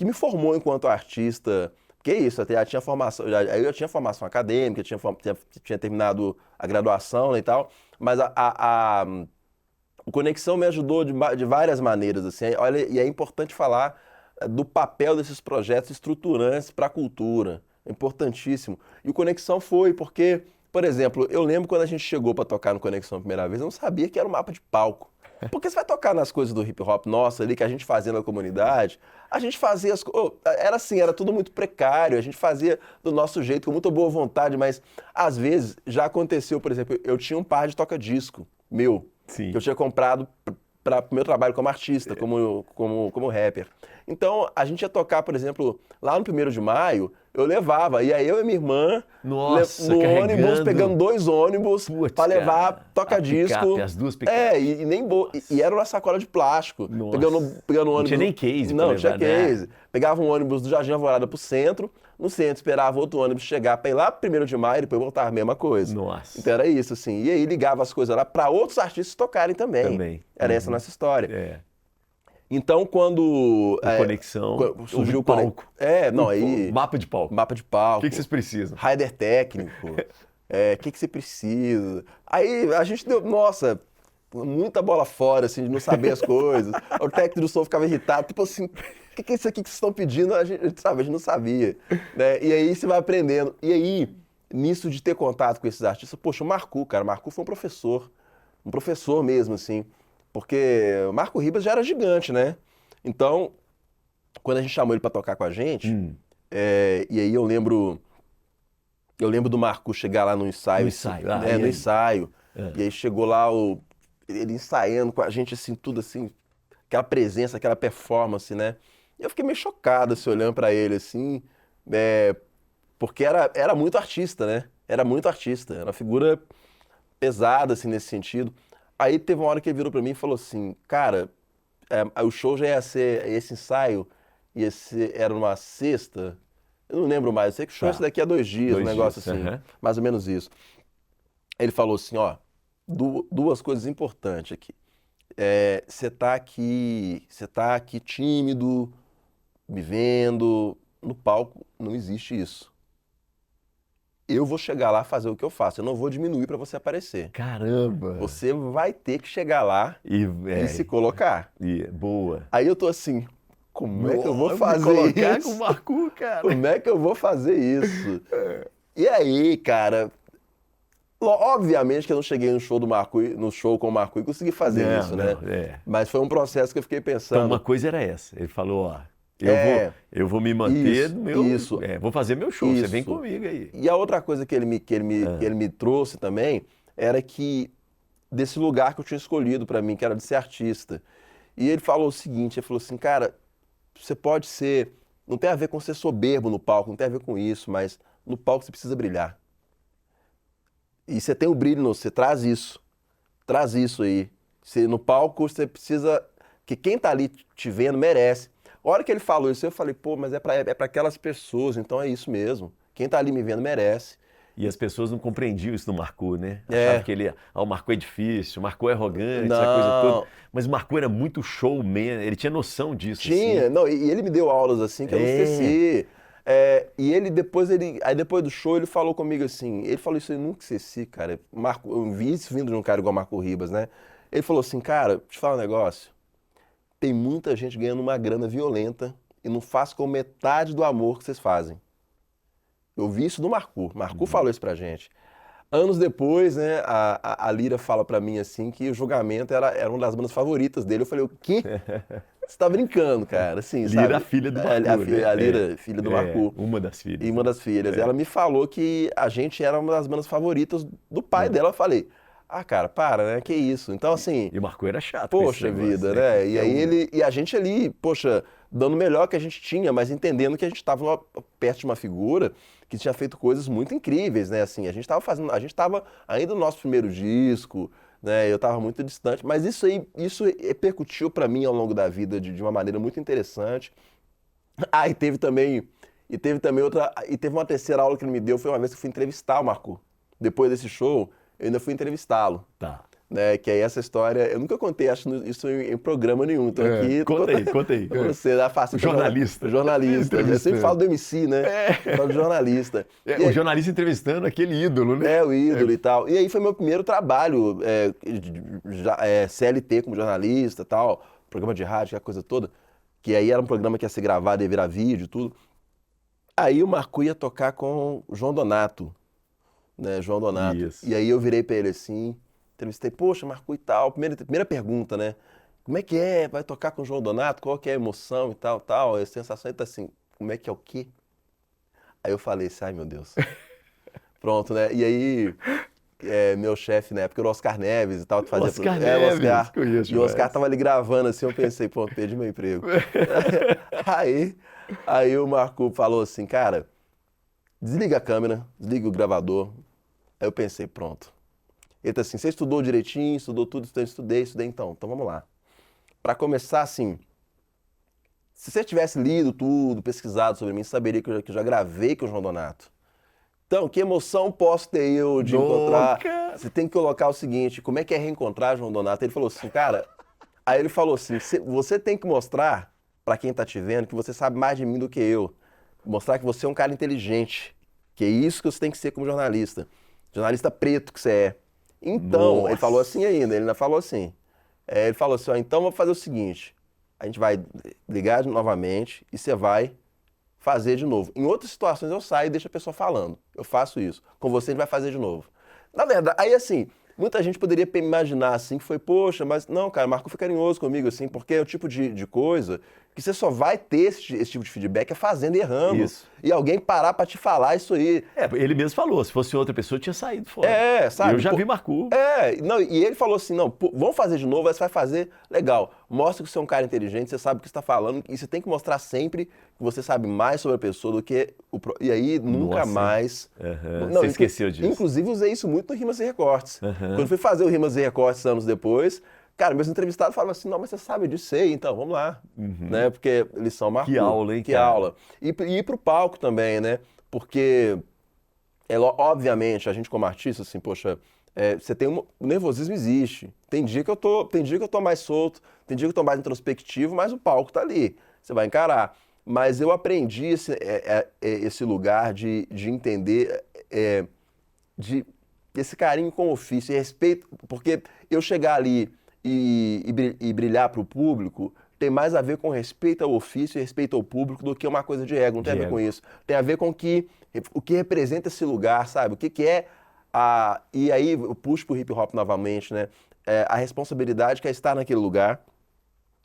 me formou enquanto artista. Porque é isso, até já tinha formação, aí eu tinha formação acadêmica, tinha terminado a graduação, né, e tal, mas o Conexão me ajudou de várias maneiras, assim. Olha, e é importante falar do papel desses projetos estruturantes para a cultura. É importantíssimo. E o Conexão foi, porque, por exemplo, eu lembro quando a gente chegou para tocar no Conexão a primeira vez, eu não sabia que era um mapa de palco. Porque você vai tocar nas coisas do hip hop nossa ali, que a gente fazia na comunidade, a gente fazia as coisas. Era assim, era tudo muito precário, a gente fazia do nosso jeito, com muita boa vontade, mas às vezes já aconteceu, por exemplo, eu tinha um par de toca-disco meu, Sim. que eu tinha comprado para o meu trabalho como artista, como rapper. Então, a gente ia tocar, por exemplo, lá no 1º de maio, eu levava, ia eu e minha irmã Nossa, no carregando. ônibus, pegando 2 ônibus para levar toca-disco. As duas picapes. E era uma sacola de plástico. Nossa. Pegando ônibus. Não tinha nem case Não, pra tinha levar, né? case. Pegava um ônibus do Jardim Alvorada pro centro, no centro esperava outro ônibus chegar para ir lá pro 1º de maio e depois voltar a mesma coisa. Nossa. Então era isso, assim. E aí ligava as coisas lá para outros artistas tocarem também. Era essa a nossa história. Então, quando... Conexão, surgiu o palco. Aí... Mapa de palco. Mapa de palco. O que vocês precisam? Rider técnico. O que você precisa? Aí a gente deu, nossa, muita bola fora, assim, de não saber as coisas. O técnico do som ficava irritado, tipo assim, o que é isso aqui que vocês estão pedindo? A gente não sabia. Né? E aí você vai aprendendo. E aí, nisso de ter contato com esses artistas, poxa, o Marco foi um professor mesmo, assim. Porque o Marco Ribas já era gigante, né? Então, quando a gente chamou ele para tocar com a gente, e aí eu lembro do Marco chegar lá no ensaio. No ensaio. E aí chegou lá ele ensaiando com a gente, assim, tudo assim, aquela presença, aquela performance, né? E eu fiquei meio chocado, assim, olhando para ele, assim, porque era muito artista, né? Era muito artista, era uma figura pesada, assim, nesse sentido. Aí teve uma hora que ele virou pra mim e falou assim, cara, o show já ia ser, esse ensaio era numa sexta, eu não lembro mais, eu sei que o show ia ser daqui a 2 dias, um negócio assim, mais ou menos isso. Ele falou assim, ó, duas coisas importantes aqui. Você tá aqui tímido, me vendo, no palco não existe isso. Eu vou chegar lá fazer o que eu faço, eu não vou diminuir para você aparecer. Caramba! Você vai ter que chegar lá e se colocar. Boa. Aí eu tô assim, como é que eu vou fazer isso? Com o Marco, cara. Como é que eu vou fazer isso? E aí, cara, obviamente que eu não cheguei no show com o Marco e consegui fazer isso, né? Mas foi um processo que eu fiquei pensando. Então, uma coisa era essa. Ele falou, ó, eu vou me manter vou fazer meu show, você vem comigo aí. E a outra coisa que ele me trouxe também era que desse lugar que eu tinha escolhido para mim, que era de ser artista. E ele falou o seguinte, ele falou assim, cara, você pode ser, não tem a ver com ser soberbo no palco, não tem a ver com isso, mas no palco você precisa brilhar. E você tem o brilho, você traz isso aí. No palco você precisa, que quem tá ali te vendo merece. A hora que ele falou isso, eu falei, pô, mas é pra aquelas pessoas, então é isso mesmo. Quem tá ali me vendo merece. E as pessoas não compreendiam isso do Marco, né? É. Achavam que o Marco é difícil, o Marco é arrogante, essa coisa Não. toda. Mas o Marco era muito showman, ele tinha noção disso, Tinha, assim. não, e ele me deu aulas assim que eu não esqueci. E aí depois do show ele falou comigo assim, ele falou isso, eu nunca esqueci, cara. Eu vi isso vindo de um cara igual Marco Ribas, né? Ele falou assim, cara, deixa eu te falar um negócio. Tem muita gente ganhando uma grana violenta e não faz com metade do amor que vocês fazem. Eu vi isso do Marco. Marco falou isso pra gente. Anos depois, né, a Lira fala pra mim assim que o Julgamento era uma das bandas favoritas dele. Eu falei, o quê? Você tá brincando, cara, assim, Lira, sabe? a filha do Marco, né? A Lira, filha do Marco. Uma das filhas. E uma das filhas. Ela me falou que a gente era uma das bandas favoritas do pai dela. Eu falei, cara, para, né? Que isso? Então, assim, E o Marco era chato com esse poxa negócio, vida, né? E aí Qualquer um. e a gente ali, poxa, dando o melhor que a gente tinha, mas entendendo que a gente estava perto de uma figura que tinha feito coisas muito incríveis, né? Assim, a gente estava ainda no nosso primeiro disco, né? Eu estava muito distante, mas isso repercutiu para mim ao longo da vida de uma maneira muito interessante. E teve também uma terceira aula que ele me deu, foi uma vez que eu fui entrevistar o Marco. Depois desse show, eu ainda fui entrevistá-lo. Tá. Né, que aí essa história, eu nunca contei isso em programa nenhum, então aqui... Conta aí. Pra você, fácil. Jornalista. Jornalista. Eu sempre falo do MC, né? Eu falo do jornalista. O jornalista entrevistando aquele ídolo, né? O ídolo e tal. E aí foi meu primeiro trabalho, CLT como jornalista e tal, programa de rádio, aquela coisa toda, que aí era um programa que ia ser gravado, ia virar vídeo e tudo. Aí o Marco ia tocar com o João Donato, né? João Donato. Isso. E aí eu virei pra ele assim... Entrevistei, poxa, Marco e tal. Primeira pergunta, né? Como é que é? Vai tocar com o João Donato? Qual que é a emoção e tal? A sensação é assim, como é que é o quê? Aí eu falei assim, ai meu Deus. Pronto, né? E aí, meu chefe na época era o Oscar Neves e tal. Oscar Neves, Oscar. conheço E o Oscar tava ali gravando assim, eu pensei, pronto, perdi meu emprego. Aí o Marco falou assim, cara, desliga a câmera, desliga o gravador. Aí eu pensei, pronto. Ele tá assim, você estudou direitinho, estudou tudo, estudei então vamos lá. Para começar assim, se você tivesse lido tudo, pesquisado sobre mim, saberia que eu já gravei com o João Donato. Então, que emoção posso ter eu de encontrar? Cara. Você tem que colocar o seguinte, como é que é reencontrar João Donato? Ele falou assim, cara, aí ele falou assim, você tem que mostrar para quem tá te vendo que você sabe mais de mim do que eu. Mostrar que você é um cara inteligente, que é isso que você tem que ser como jornalista. Jornalista preto que você é. Então, ele falou assim ainda, ele ainda falou assim. Ele falou assim, então vamos fazer o seguinte, a gente vai ligar novamente e você vai fazer de novo. Em outras situações eu saio e deixo a pessoa falando. Eu faço isso. Com você a gente vai fazer de novo. Na verdade, aí assim, muita gente poderia imaginar assim que foi, poxa, mas não, cara, Marco foi carinhoso comigo, assim, porque é o tipo de coisa que você só vai ter esse tipo de feedback fazendo e errando. Isso. E alguém parar pra te falar isso aí. Ele mesmo falou, se fosse outra pessoa, tinha saído fora. Sabe? Eu já vi Marco. Não, e ele falou assim, não, vamos fazer de novo, aí você vai fazer, legal. Mostra que você é um cara inteligente, você sabe o que você está falando, e você tem que mostrar sempre que você sabe mais sobre a pessoa do que E aí, nunca mais... Você esqueceu disso. Inclusive, usei isso muito no Rimas e Recortes. Quando fui fazer o Rimas e Recortes anos depois, cara, meus entrevistados falavam assim, não, mas você sabe disso, sei, então, vamos lá. Né? Porque eles são Marco. Que aula, hein, Que cara? aula. E ir pro palco também, né? Porque, obviamente, a gente como artista, assim, poxa... você tem o nervosismo existe. Tem dia que eu tô mais solto, tem dia que eu tô mais introspectivo, mas o palco tá ali. Você vai encarar. Mas eu aprendi esse lugar de entender esse carinho com o ofício e respeito, porque eu chegar ali e brilhar para o público tem mais a ver com respeito ao ofício e respeito ao público do que uma coisa de ego. Não tem a ver com isso. Tem a ver com o que representa esse lugar, sabe? O que é e aí eu puxo pro hip hop novamente, né? A responsabilidade que é estar naquele lugar,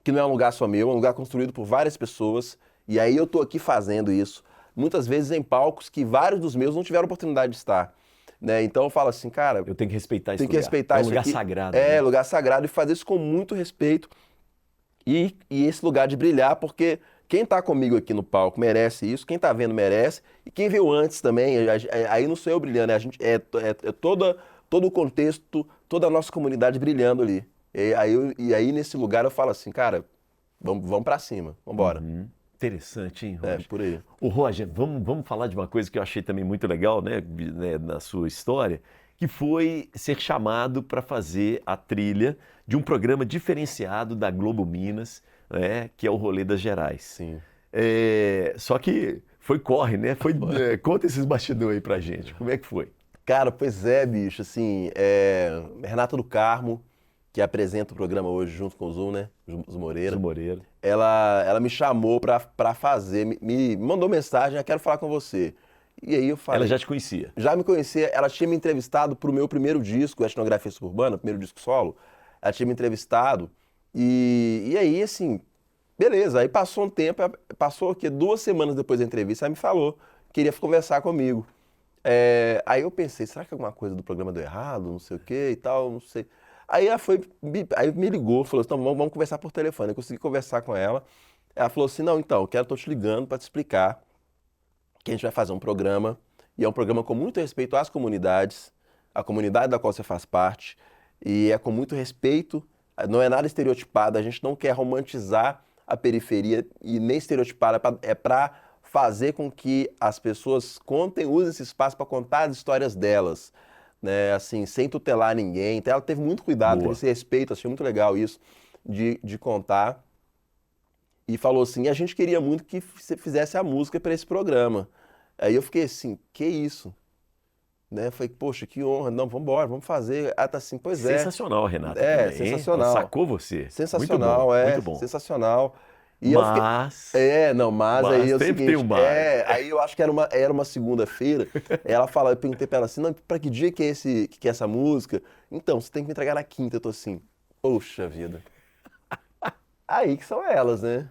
que não é um lugar só meu, é um lugar construído por várias pessoas, e aí eu tô aqui fazendo isso, muitas vezes em palcos que vários dos meus não tiveram oportunidade de estar. Né? Então eu falo assim, cara... Eu tenho que respeitar esse lugar. Tem que respeitar isso aqui. É um lugar sagrado. Né? Lugar sagrado, e fazer isso com muito respeito, e esse lugar de brilhar, porque... Quem está comigo aqui no palco merece isso, quem está vendo merece, e quem viu antes também, aí não sou eu brilhando, todo o contexto, toda a nossa comunidade brilhando ali. E aí nesse lugar eu falo assim, cara, vamos para cima, vamos embora. Interessante, hein, É, Roger? por aí. Ô, Roger, vamos falar de uma coisa que eu achei também muito legal, né, na sua história, que foi ser chamado para fazer a trilha de um programa diferenciado da Globo Minas, né, que é o Rolê das Gerais. Sim. Só que foi corre, né? Conta esses bastidores aí pra gente. Como é que foi? Cara, pois é, bicho, assim, Renata do Carmo, que apresenta o programa hoje junto com o Zoom, né? Os Zu Moreira. Moreira. Ela me chamou pra fazer, me mandou mensagem, quero falar com você. E aí eu Ela falei, já te conhecia. já me conhecia, ela tinha me entrevistado pro meu primeiro disco, Etnografia Suburbana, primeiro disco solo. Ela tinha me entrevistado e aí, assim, beleza. Aí passou um tempo, passou o quê? 2 semanas depois da entrevista, ela me falou, queria conversar comigo. Aí eu pensei, será que alguma coisa do programa deu errado, não sei o quê e tal, não sei. Aí ela foi, aí me ligou, falou assim, então vamos conversar por telefone. Eu consegui conversar com ela. Ela falou assim, não, então, tô te ligando para te explicar que a gente vai fazer um programa, e é um programa com muito respeito às comunidades, a comunidade da qual você faz parte, e é com muito respeito, não é nada estereotipado, a gente não quer romantizar a periferia e nem estereotipar, é para fazer com que as pessoas usem esse espaço para contar as histórias delas, né, assim, sem tutelar ninguém. Então ela teve muito cuidado, teve Boa. esse respeito, achei muito legal isso, de contar. E falou assim, a gente queria muito que você fizesse a música para esse programa. Aí eu fiquei assim, que isso? Né? Falei, poxa, que honra. Não, vamos embora, vamos fazer. Ela tá assim, pois é. Sensacional a Renata também, hein? Ela Sensacional. sacou você. Sensacional, Muito bom. sensacional. E eu fiquei. Mas, Não, mas aí é o sempre tem um seguinte, mas. aí eu acho que era uma segunda-feira, ela falou, eu perguntei pra ela assim, não, pra que dia que é essa música? Então, você tem que me entregar na quinta, eu tô assim, poxa vida. Aí que são elas, né?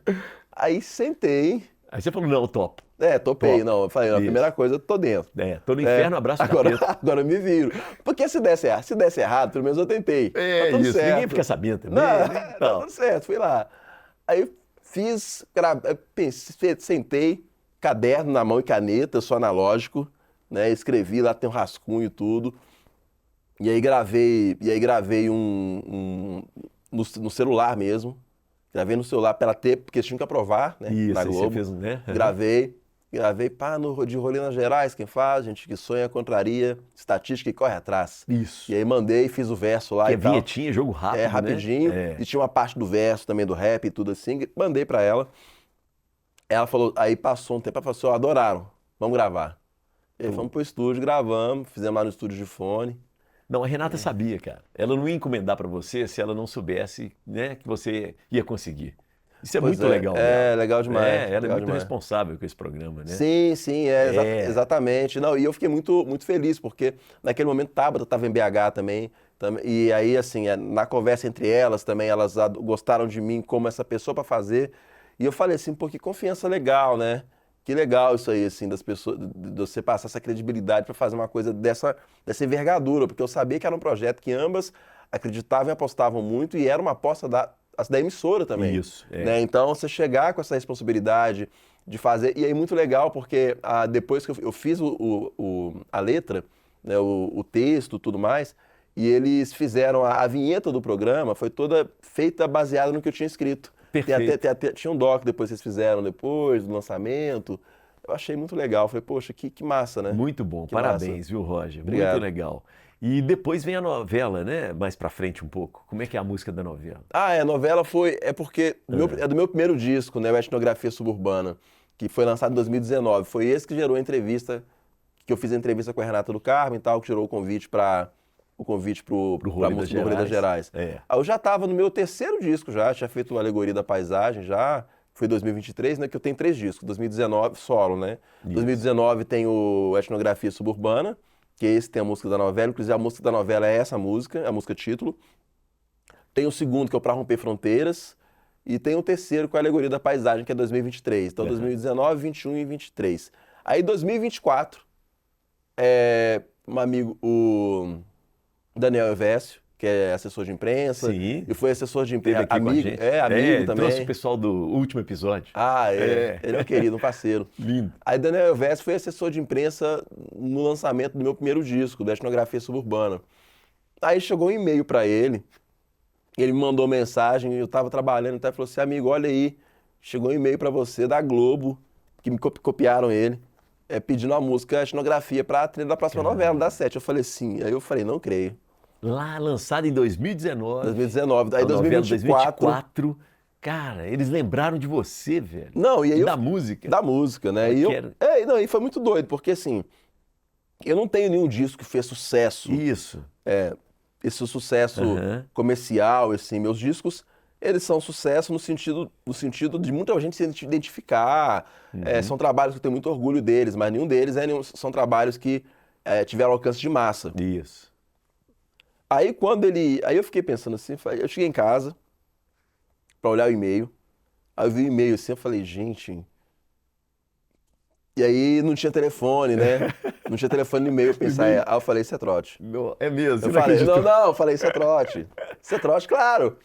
Aí sentei, Aí você falou, não, top. topei, Top. não, eu falei, a Isso. primeira coisa, eu tô dentro. Tô no inferno, abraço o capeta. Agora eu me viro. Porque se desse errado, pelo menos eu tentei. Tá tudo Isso. certo. Ninguém fica sabendo também. Não, né? tá Não. tudo certo, fui lá. Aí fiz, pensei, sentei, caderno na mão e caneta, eu sou analógico, né? Escrevi lá, tem um rascunho e tudo. E aí gravei no celular mesmo. Gravei no celular pra ela ter, porque eles tinham que aprovar, né? Isso, Na aí você Globo. fez, né? Gravei, pá, de Rolê nas Gerais, quem faz, gente que sonha, contraria, estatística e corre atrás. Isso. E aí mandei, fiz o verso lá Que e é tal. vinhetinha, jogo rápido, Rapidinho. né? E tinha uma parte do verso também, do rap e tudo assim. Mandei pra ela. Ela falou, aí passou um tempo, ela falou assim, ó, adoraram, vamos gravar. E aí fomos pro estúdio, gravamos, fizemos lá no estúdio de fone. Não, a Renata sabia, cara. Ela não ia encomendar pra você se ela não soubesse, né, que você ia conseguir. Isso é Pois muito legal dela. legal demais. Ela é legal muito demais. responsável com esse programa, né? Sim, exatamente. Não, e eu fiquei muito, muito feliz, porque naquele momento Tabata estava em BH também, e aí, assim, na conversa entre elas também, elas gostaram de mim como essa pessoa para fazer, e eu falei assim, pô, que confiança legal, né? Que legal isso aí, assim, das pessoas, de você passar essa credibilidade para fazer uma coisa dessa envergadura, porque eu sabia que era um projeto que ambas acreditavam e apostavam muito, e era uma aposta da emissora também. Isso, né? Então, você chegar com essa responsabilidade de fazer. E aí, muito legal, porque depois que eu fiz a letra, né, o texto tudo mais, e eles fizeram a vinheta do programa, foi toda feita baseada no que eu tinha escrito. Perfeito. Tinha um doc depois que vocês fizeram, depois do lançamento. Eu achei muito legal. Falei, poxa, que massa, né? Muito bom, Que parabéns, massa. viu, Roger? Obrigado. Muito legal. E depois vem a novela, né? Mais pra frente um pouco. Como é que é a música da novela? A novela é porque é do meu primeiro disco, né, o Etnografia Suburbana, que foi lançado em 2019. Foi esse que gerou a entrevista, que eu fiz a entrevista com a Renata do Carmo e tal, que gerou o convite para pro música do Rolê das Gerais. Aí eu já estava no meu terceiro disco já, tinha feito a Alegoria da Paisagem já, foi 2023, né, que eu tenho 3 discos, 2019 solo, né? Isso. 2019 tem o Etnografia Suburbana, que esse tem a música da novela, inclusive a música da novela é essa música, a música título. Tem o segundo, que é o Pra Romper Fronteiras, e tem o terceiro, com a Alegoria da Paisagem, que é 2023. Então, 2019, 21 e 23. Aí, 2024, um amigo, o Daniel Elvésio, que é assessor de imprensa. Sim. E foi assessor de Esteve imprensa, aqui com a amigo, gente. amigo também. Trouxe o pessoal do último episódio. Ele é um querido, um parceiro. Lindo. Aí Daniel Elvésio foi assessor de imprensa no lançamento do meu primeiro disco, da Etnografia Suburbana. Aí chegou um e-mail para ele me mandou mensagem, eu tava trabalhando, até falou assim, amigo, olha aí, chegou um e-mail pra você da Globo, que me copiaram ele, pedindo a música, a etnografia pra trilha da próxima novela, da 7. Eu falei sim. Aí eu falei, não creio. Lá, lançado em 2019. 2019. Aí A novela 2024. 2024. Cara, eles lembraram de você, velho. Não, e aí Da música. Da música, né? E não, e foi muito doido, porque assim, eu não tenho nenhum disco que fez sucesso. Isso. Esse sucesso comercial, assim, meus discos, eles são sucesso no sentido de muita gente se identificar. São trabalhos que eu tenho muito orgulho deles, mas nenhum deles são trabalhos que tiveram alcance de massa. Isso. Aí eu fiquei pensando assim, eu cheguei em casa pra olhar o e-mail, aí eu vi o e-mail assim, eu falei, gente... E aí não tinha telefone, né? Não tinha telefone no e-mail, eu pensei, aí eu falei, isso é trote. É mesmo, Eu falei, eu falei, isso é trote. Isso é trote, claro.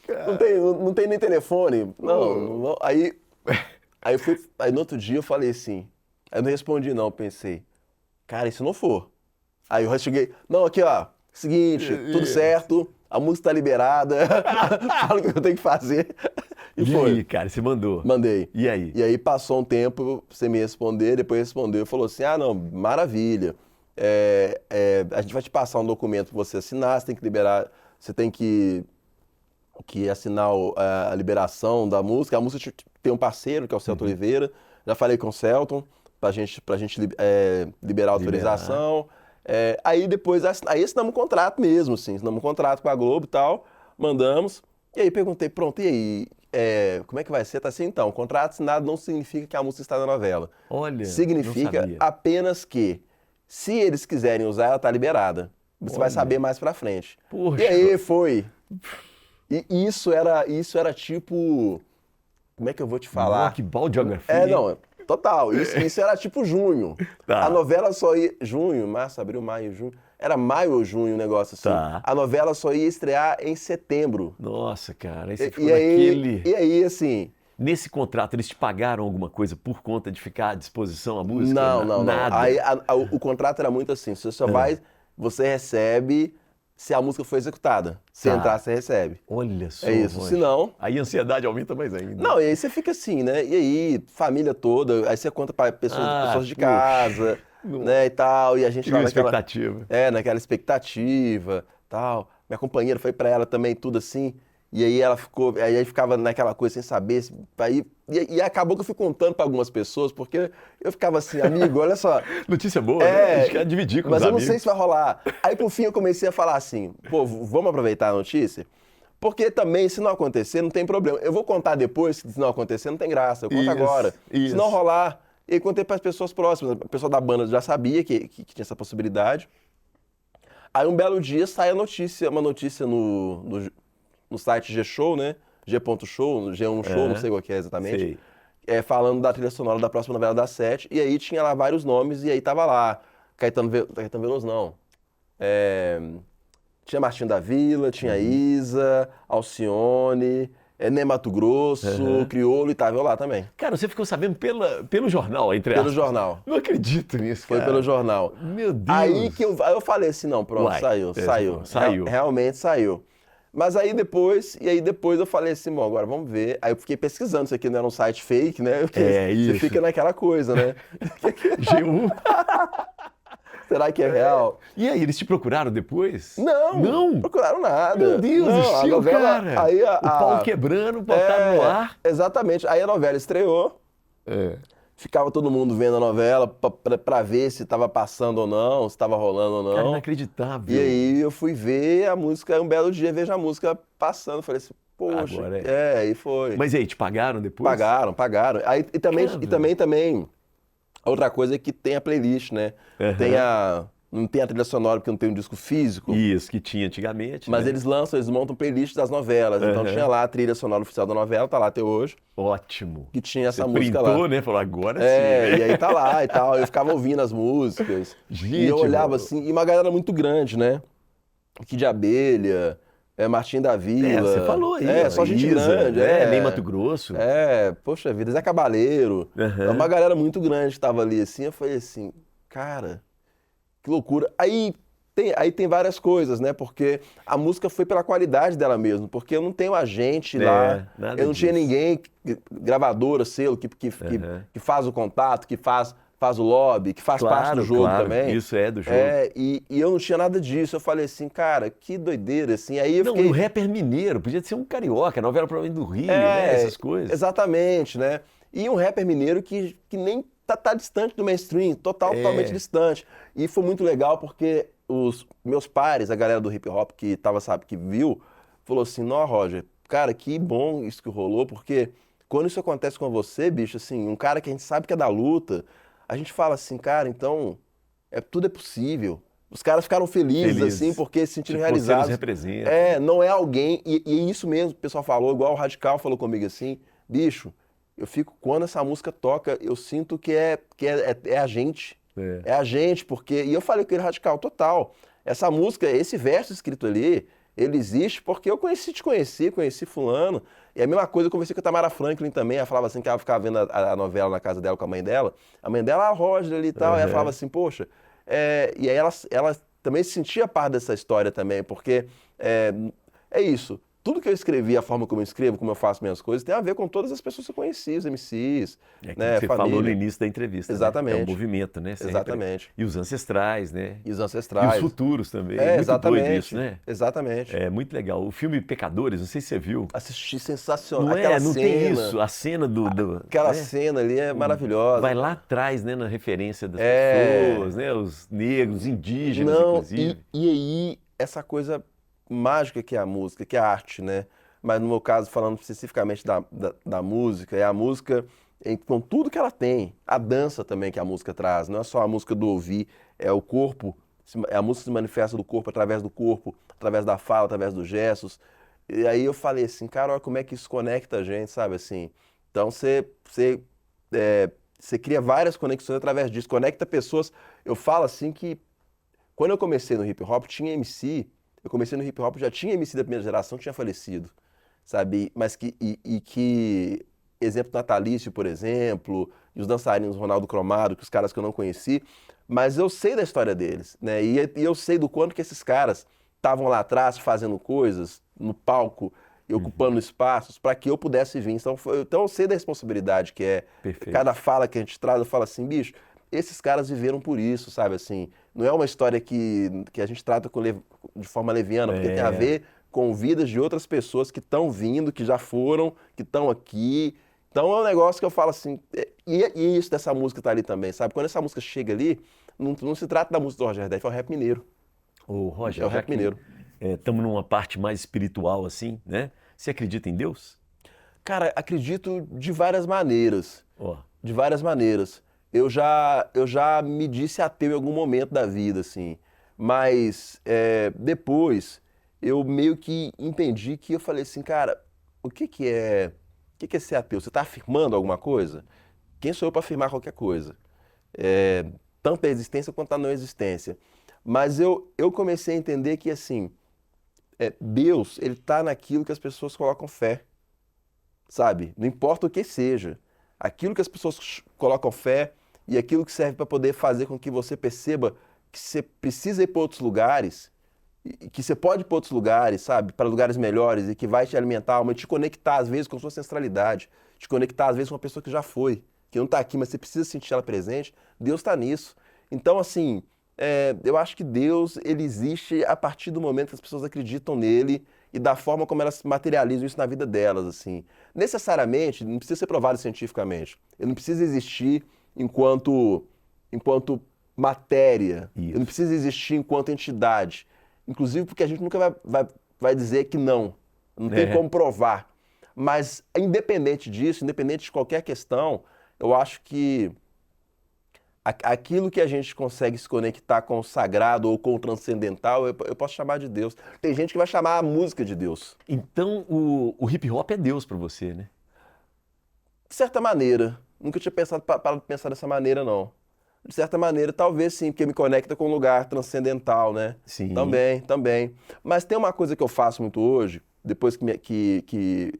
Não tem nem telefone. Não. Aí no outro dia eu falei assim, aí eu não respondi não, pensei, cara, e se não for? Aí eu cheguei, não, aqui ó, seguinte, tudo certo, a música tá liberada, fala o que eu tenho que fazer. E foi. aí, cara, você mandou? Mandei. E aí? E aí passou um tempo, você me responder, depois respondeu e falou assim, não, maravilha, a gente vai te passar um documento para você assinar, você tem que liberar, você tem que assinar a liberação da música. A música tem um parceiro, que é o Celton Oliveira, já falei com o Celton, pra gente liberar a autorização. Aí depois, aí assinamos um contrato mesmo, assim, assinamos um contrato com a Globo e tal, mandamos, e aí perguntei, pronto, e aí, como é que vai ser? Tá assim, então, contrato assinado não significa que a música está na novela. Olha, significa não sabia. apenas que, se eles quiserem usar, ela tá liberada. Você vai saber mais pra frente. Poxa. E aí foi. E isso era tipo, como é que eu vou te falar? Que baldeografia. Não, total. Isso era tipo junho. Tá. A novela só ia... Junho, março, abril, maio, junho. Era maio ou junho o negócio assim. Tá. A novela só ia estrear em setembro. Nossa, cara. Aí você ficou E aí, assim... Nesse contrato, eles te pagaram alguma coisa por conta de ficar à disposição a música? Não. Nada. Aí o contrato era muito assim. Você só vai... Você recebe se a música foi executada. Se entrar, você recebe. Olha só. É isso. Se não... Aí a ansiedade aumenta mais ainda. Não, e aí você fica assim, né? E aí, família toda, aí você conta para pessoas de casa, né, e tal, e a gente lá naquela expectativa. naquela expectativa, tal. Minha companheira foi para ela também tudo assim, e aí ela ficou, aí ficava naquela coisa sem saber, e acabou que eu fui contando para algumas pessoas, porque eu ficava assim, amigo, olha só. Notícia boa, né? A gente quer dividir com os amigos. Mas eu não sei se vai rolar. Aí por fim eu comecei a falar assim, pô, vamos aproveitar a notícia? Porque também, se não acontecer, não tem problema. Eu vou contar depois, se não acontecer, não tem graça. Eu conto agora. Se não rolar, eu contei para as pessoas próximas. A pessoa da banda já sabia que tinha essa possibilidade. Aí um belo dia sai uma notícia no site G-Show, né? G.show, G1 Show, não sei qual que é exatamente. Sei. Falando da trilha sonora da próxima novela da 7. E aí tinha lá vários nomes, e aí tava lá. Caetano Veloso, não. Tinha Martinho da Vila, tinha Isa, Alcione, Ney Matogrosso, Criolo e tava eu lá também. Cara, você ficou sabendo pelo jornal, entre aspas. Pelo jornal. Não acredito nisso, Foi cara. pelo jornal. Meu Deus. Aí eu falei assim, não, pronto, saiu. Realmente saiu. Mas aí depois eu falei assim, bom, agora vamos ver. Aí eu fiquei pesquisando, isso aqui não era um site fake, né? Porque isso. Você fica naquela coisa, né? G1. Será que é real? E aí, eles te procuraram depois? Não procuraram nada. Meu Deus, a novela, cara. Aí o pau quebrando, botaram no ar. Exatamente. Aí a novela estreou. Ficava todo mundo vendo a novela pra ver se tava passando ou não, se tava rolando ou não. Cara, inacreditável. E aí eu fui ver a música, um belo dia vejo a música passando. Falei assim, poxa. Agora e foi. Mas e aí, te pagaram depois? Pagaram. Aí, e também, outra coisa é que tem a playlist, né? Não tem a trilha sonora porque não tem um disco físico. Isso, que tinha antigamente. Mas né? eles montam playlist das novelas. Então tinha lá a trilha sonora oficial da novela, tá lá até hoje. Ótimo. Que tinha essa Você música printou, lá. né? Falou, agora sim. E aí tá lá e tal. Eu ficava ouvindo as músicas. Gente, e eu olhava mano. assim, e uma galera muito grande, né? Kid Abelha, Martim da Vila. Você falou aí. Só gente Isa, grande. Ney Matogrosso. Poxa vida, Zé Cabaleiro. Uma galera muito grande que tava ali assim. Eu falei assim, cara, que loucura. Aí Aí tem várias coisas, né? Porque a música foi pela qualidade dela mesmo, porque eu não tenho agente lá, Nada eu não tinha disso. ninguém, gravadora, selo, Aham. que faz o contato, faz o lobby, que faz parte do Claro, jogo claro, também. isso é do jogo. E eu não tinha nada disso. Eu falei assim, cara, que doideira, assim. Aí eu Não, e o fiquei, rapper mineiro, podia ser um carioca, novela provavelmente do Rio, né? é, Essas coisas. exatamente, né? E um rapper mineiro que nem tá distante do mainstream, totalmente É, distante. E foi muito legal porque os meus pares, a galera do hip hop que tava, sabe, que viu, falou assim, não, Roger, cara, que bom isso que rolou, porque quando isso acontece com você, bicho, assim, um cara que a gente sabe que é da luta, a gente fala assim, cara, então, tudo é possível. Os caras ficaram felizes, assim, felizes. porque se sentiram Tipo, você nos realizados. representa. Não é alguém, e isso mesmo, o pessoal falou, igual o Radical falou comigo assim, bicho, eu fico, quando essa música toca, eu sinto que é a gente. É. É a gente, porque. E eu falei com ele radical, total. Essa música, esse verso escrito ali, ele existe porque eu te conheci, conheci fulano. E a mesma coisa eu conversei com a Tamara Franklin também. Ela falava assim que ela ficava vendo a novela na casa dela com a mãe dela. A mãe dela, a Roger ali e tal. E ela falava Aham. assim, poxa. E aí ela também se sentia parte dessa história também, porque é, é isso. Tudo que eu escrevi, a forma como eu escrevo, como eu faço minhas coisas, tem a ver com todas as pessoas que eu conheci, os MCs, É aquilo que né, você falou no família. início da entrevista, né? É o Exatamente, movimento, né? exatamente. E os ancestrais, né? E os E os ancestrais. futuros também. Muito doido isso, Exatamente, né? exatamente. É muito legal. O filme Pecadores, não sei se você viu. Assisti sensacional. Não é? Não tem isso. A cena Aquela né? cena ali é Vai maravilhosa. lá atrás, né, na referência das É. pessoas, né? Os negros, os indígenas, Não, e, inclusive. e aí, essa coisa mágica que é a música, que é a arte, né? Mas no meu caso, falando especificamente da música, é a música com tudo que ela tem. A dança também que a música traz, não é só a música do ouvir, é o corpo, é a música que se manifesta do corpo, através da fala, através dos gestos. E aí eu falei assim, cara, olha como é que isso conecta a gente, sabe assim? Então você cria várias conexões através disso, conecta pessoas. Eu falo assim que quando eu comecei no hip hop, tinha MC. Eu comecei no hip hop, já tinha MC da primeira geração que tinha falecido, sabe? Mas que exemplo natalício, por exemplo, e os dançarinos Ronaldo Cromado, que os caras que eu não conheci, mas eu sei da história deles, né? E eu sei do quanto que esses caras estavam lá atrás fazendo coisas no palco e ocupando Uhum. espaços para que eu pudesse vir. Então eu sei da responsabilidade que é cada Perfeito. fala que a gente traz, eu falo assim, bicho, esses caras viveram por isso, sabe assim? Não é uma história que a gente trata de forma leviana, porque tem a É, ver com vidas de outras pessoas que estão vindo, que já foram, que estão aqui. Então é um negócio que eu falo assim, e isso dessa música tá ali também, sabe? Quando essa música chega ali, não se trata da música do Roger Def, é o rap mineiro. ô É Roger, o já rap que mineiro. estamos numa parte mais espiritual assim, né? Você acredita em Deus? Cara, acredito de várias maneiras. Ó, De várias maneiras. Eu já me disse ateu em algum momento da vida, assim. Mas depois eu meio que entendi que eu falei assim, cara, o que que é ser ateu? Você está afirmando alguma coisa? Quem sou eu para afirmar qualquer coisa? É, tanto a existência quanto a não existência. Mas eu comecei a entender que, assim, Deus, ele está naquilo que as pessoas colocam fé, sabe? Não importa o que seja. Aquilo que as pessoas colocam fé e aquilo que serve para poder fazer com que você perceba que você precisa ir para outros lugares, e que você pode ir para outros lugares, sabe? Para lugares melhores e que vai te alimentar a alma, e te conectar às vezes com a sua ancestralidade, te conectar às vezes com uma pessoa que já foi, que não está aqui, mas você precisa sentir ela presente. Deus está nisso. Então, assim, eu acho que Deus, ele existe a partir do momento que as pessoas acreditam nele e da forma como elas materializam isso na vida delas, assim. Necessariamente, não precisa ser provado cientificamente. Ele não precisa existir enquanto matéria. Ele não isso. precisa existir enquanto entidade. Inclusive porque a gente nunca vai dizer que não. Não tem É. como provar. Mas, independente disso, independente de qualquer questão, eu acho que aquilo que a gente consegue se conectar com o sagrado ou com o transcendental, eu posso chamar de Deus. Tem gente que vai chamar a música de Deus. Então o hip hop é Deus para você, né? De certa maneira. Nunca tinha parado de pensar dessa maneira, não. De certa maneira, talvez sim, porque me conecta com um lugar transcendental, né? Sim. Também, também. Mas tem uma coisa que eu faço muito hoje, depois que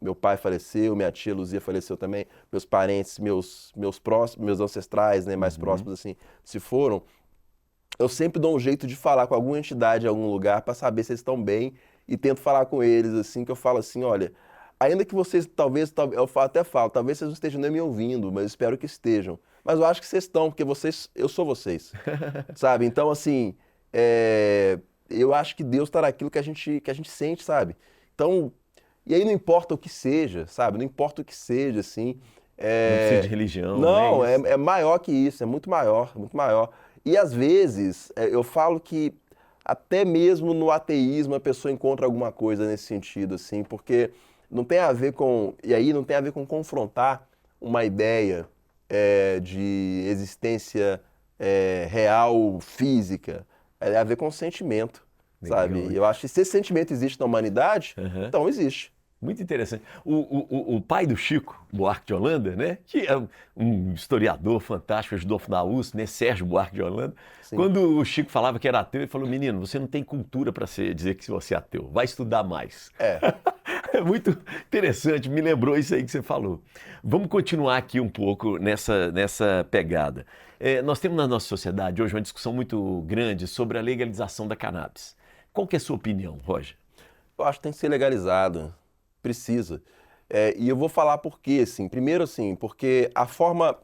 meu pai faleceu, minha tia Luzia faleceu também, meus parentes, meus próximos, meus ancestrais, né, mais Uhum. próximos, assim, se foram. eu sempre dou um jeito de falar com alguma entidade em algum lugar para saber se eles estão bem e tento falar com eles, assim, que eu falo assim, olha, ainda que vocês, até falo, talvez vocês não estejam nem me ouvindo, mas eu espero que estejam. Mas eu acho que vocês estão, porque eu sou vocês, sabe? Então, assim, eu acho que Deus está naquilo que a gente sente, sabe? Então, e aí não importa o que seja, sabe? Não importa o que seja, assim. Não precisa de religião, Não, né? Isso. é maior que isso, é muito maior, muito maior. E às vezes, eu falo que até mesmo no ateísmo a pessoa encontra alguma coisa nesse sentido, assim, porque não tem a ver com, e aí não tem a ver com confrontar uma ideia de existência real, física, é a ver com sentimento, sabe? Legal. E eu acho que se esse sentimento existe na humanidade, Aham. então existe. Muito interessante. O pai do Chico Buarque de Holanda, né, que é um historiador fantástico, ajudou a fundar a USP, né, Sérgio Buarque de Holanda, Sim. quando o Chico falava que era ateu, ele falou, menino, você não tem cultura para dizer que você é ateu, vai estudar mais. É. É muito interessante, me lembrou isso aí que você falou. Vamos continuar aqui um pouco nessa pegada. Nós temos na nossa sociedade hoje uma discussão muito grande sobre a legalização da cannabis. Qual que é a sua opinião, Roger? Eu acho que tem que ser legalizado. Precisa. E eu vou falar por quê, assim. Primeiro, assim, porque a forma...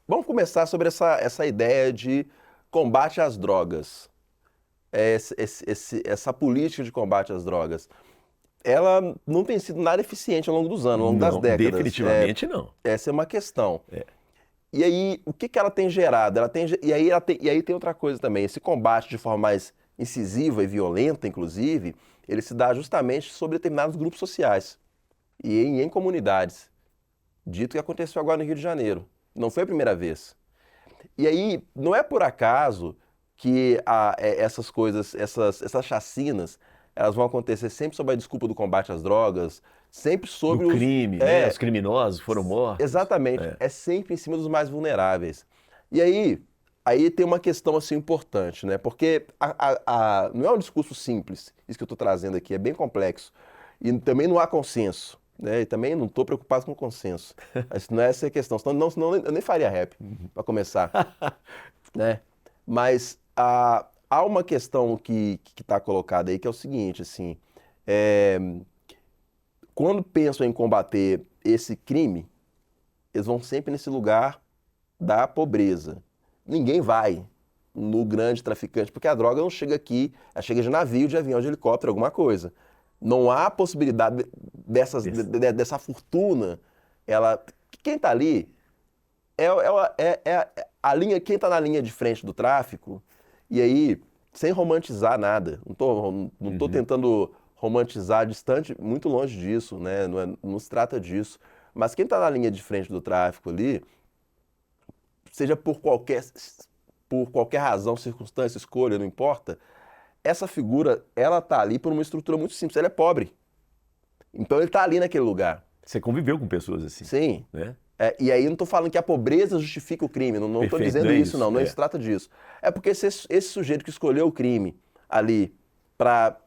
Vamos começar sobre essa ideia de combate às drogas. Essa política de combate às drogas. Ela não tem sido nada eficiente ao longo dos anos, ao longo das Não, décadas. definitivamente não. Essa é uma questão. E aí, o que ela tem gerado? E aí tem outra coisa também. Esse combate de forma mais incisiva e violenta, inclusive, ele se dá justamente sobre determinados grupos sociais e em comunidades. Dito que aconteceu agora no Rio de Janeiro. Não foi a primeira vez. E aí, não é por acaso que essas coisas, essas chacinas, elas vão acontecer sempre sob a desculpa do combate às drogas, sempre sobre Do crime, né? Os criminosos foram mortos. Exatamente. É sempre em cima dos mais vulneráveis. E aí tem uma questão assim importante, né? Porque não é um discurso simples, isso que eu estou trazendo aqui, é bem complexo. E também não há consenso, né? E também não estou preocupado com o consenso. Mas não é essa a questão, senão eu nem faria rap, para começar, né? Mas há uma questão que está colocada aí, que é o seguinte, assim, quando pensam em combater esse crime, eles vão sempre nesse lugar da pobreza. Ninguém vai no grande traficante, porque a droga não chega aqui, ela chega de navio, de avião, de helicóptero, alguma coisa. Não há possibilidade dessa fortuna. Quem está ali a linha, quem está na linha de frente do tráfico, e aí, sem romantizar nada, não tô tentando romantizar distante, muito longe disso, né? Não se trata disso. Mas quem está na linha de frente do tráfico ali, seja por qualquer razão, circunstância, escolha, não importa, essa figura, ela tá ali por uma estrutura muito simples, ele é pobre. Então ele tá ali naquele lugar. Você conviveu com pessoas assim? Sim. Né? E aí eu não estou falando que a pobreza justifica o crime, não estou Perfeito, dizendo não é isso, isso, não se trata disso. É porque esse sujeito que escolheu o crime ali para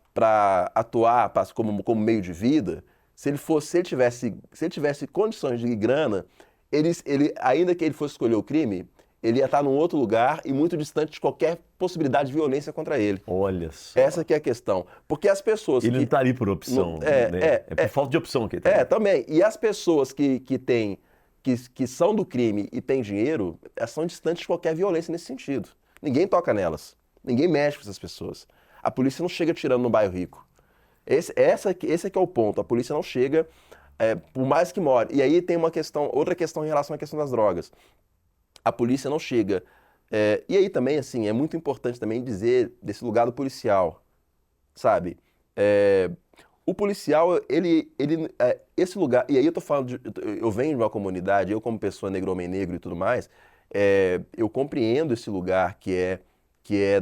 atuar como meio de vida, se ele tivesse condições de grana, ainda que ele fosse escolher o crime, ele ia estar num outro lugar e muito distante de qualquer possibilidade de violência contra ele. Olha só. Essa que é a questão. Porque as pessoas Ele não está ali por opção, né? É por falta de opção que ele está ali. Também. E as pessoas que são do crime e têm dinheiro, elas são distantes de qualquer violência nesse sentido. Ninguém toca nelas. Ninguém mexe com essas pessoas. A polícia não chega tirando no bairro rico. Esse é que é o ponto. A polícia não chega, por mais que more. E aí tem outra questão em relação à questão das drogas. A polícia não chega. E aí também, assim, é muito importante também dizer desse lugar do policial, sabe? O policial, esse lugar... E aí eu tô falando eu venho de uma comunidade, eu como pessoa negro, homem negro e tudo mais, eu compreendo esse lugar que é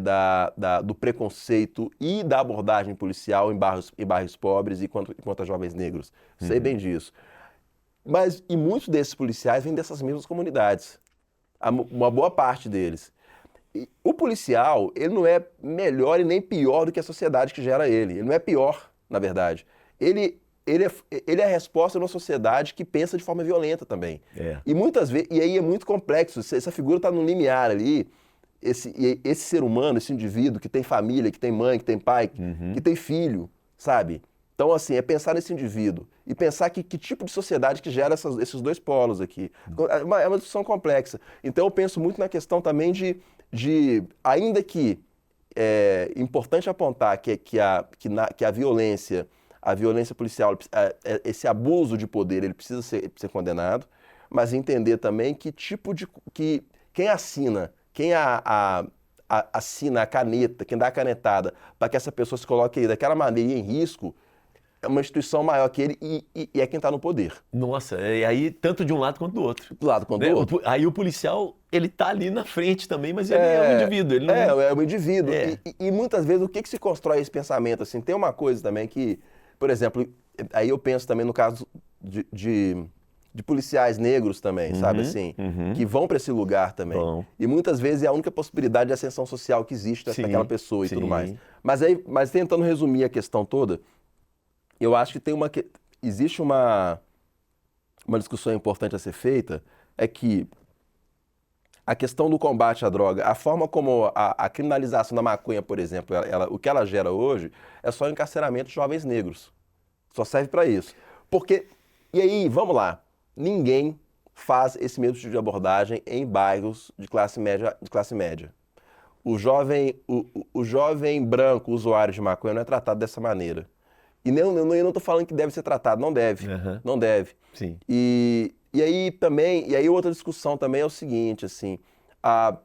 do preconceito e da abordagem policial em bairros pobres e quanto a jovens negros. Sei bem disso. E muitos desses policiais vêm dessas mesmas comunidades. Uma boa parte deles. E o policial, ele não é melhor e nem pior do que a sociedade que gera ele. Ele não é pior, na verdade. Ele é a resposta de uma sociedade que pensa de forma violenta também. E muitas vezes, e aí é muito complexo, essa figura está no limiar ali, esse ser humano, esse indivíduo que tem família, que tem mãe, que tem pai, que tem filho, sabe? Então, assim, é pensar nesse indivíduo e pensar que tipo de sociedade que gera esses dois polos aqui. É uma discussão complexa. Então, eu penso muito na questão também ainda que é importante apontar que a violência policial, esse abuso de poder, ele precisa ser condenado, mas entender também quem assina a caneta, quem dá a canetada para que essa pessoa se coloque daquela maneira em risco, é uma instituição maior que ele e é quem está no poder. Nossa, e aí tanto de um lado quanto do outro. Do lado quanto do outro. Aí o policial, ele tá ali na frente também, mas ele é um indivíduo. Ele não... É um indivíduo. E muitas vezes, o que se constrói esse pensamento? Assim, tem uma coisa também que, por exemplo, aí eu penso também no caso de policiais negros também, sabe assim? Que vão para esse lugar também. Bom. E muitas vezes é a única possibilidade de ascensão social que existe daquela pessoa e tudo mais. Mas tentando resumir a questão toda, eu acho que existe uma discussão importante a ser feita, é que a questão do combate à droga, a forma como a criminalização da maconha, por exemplo, o que ela gera hoje é só o encarceramento de jovens negros. Só serve para isso. E aí, vamos lá, ninguém faz esse mesmo tipo de abordagem em bairros de classe média. O jovem branco usuário de maconha não é tratado dessa maneira. E eu não estou falando que deve ser tratado, não deve. Não deve. Sim. E aí outra discussão também é o seguinte, assim, a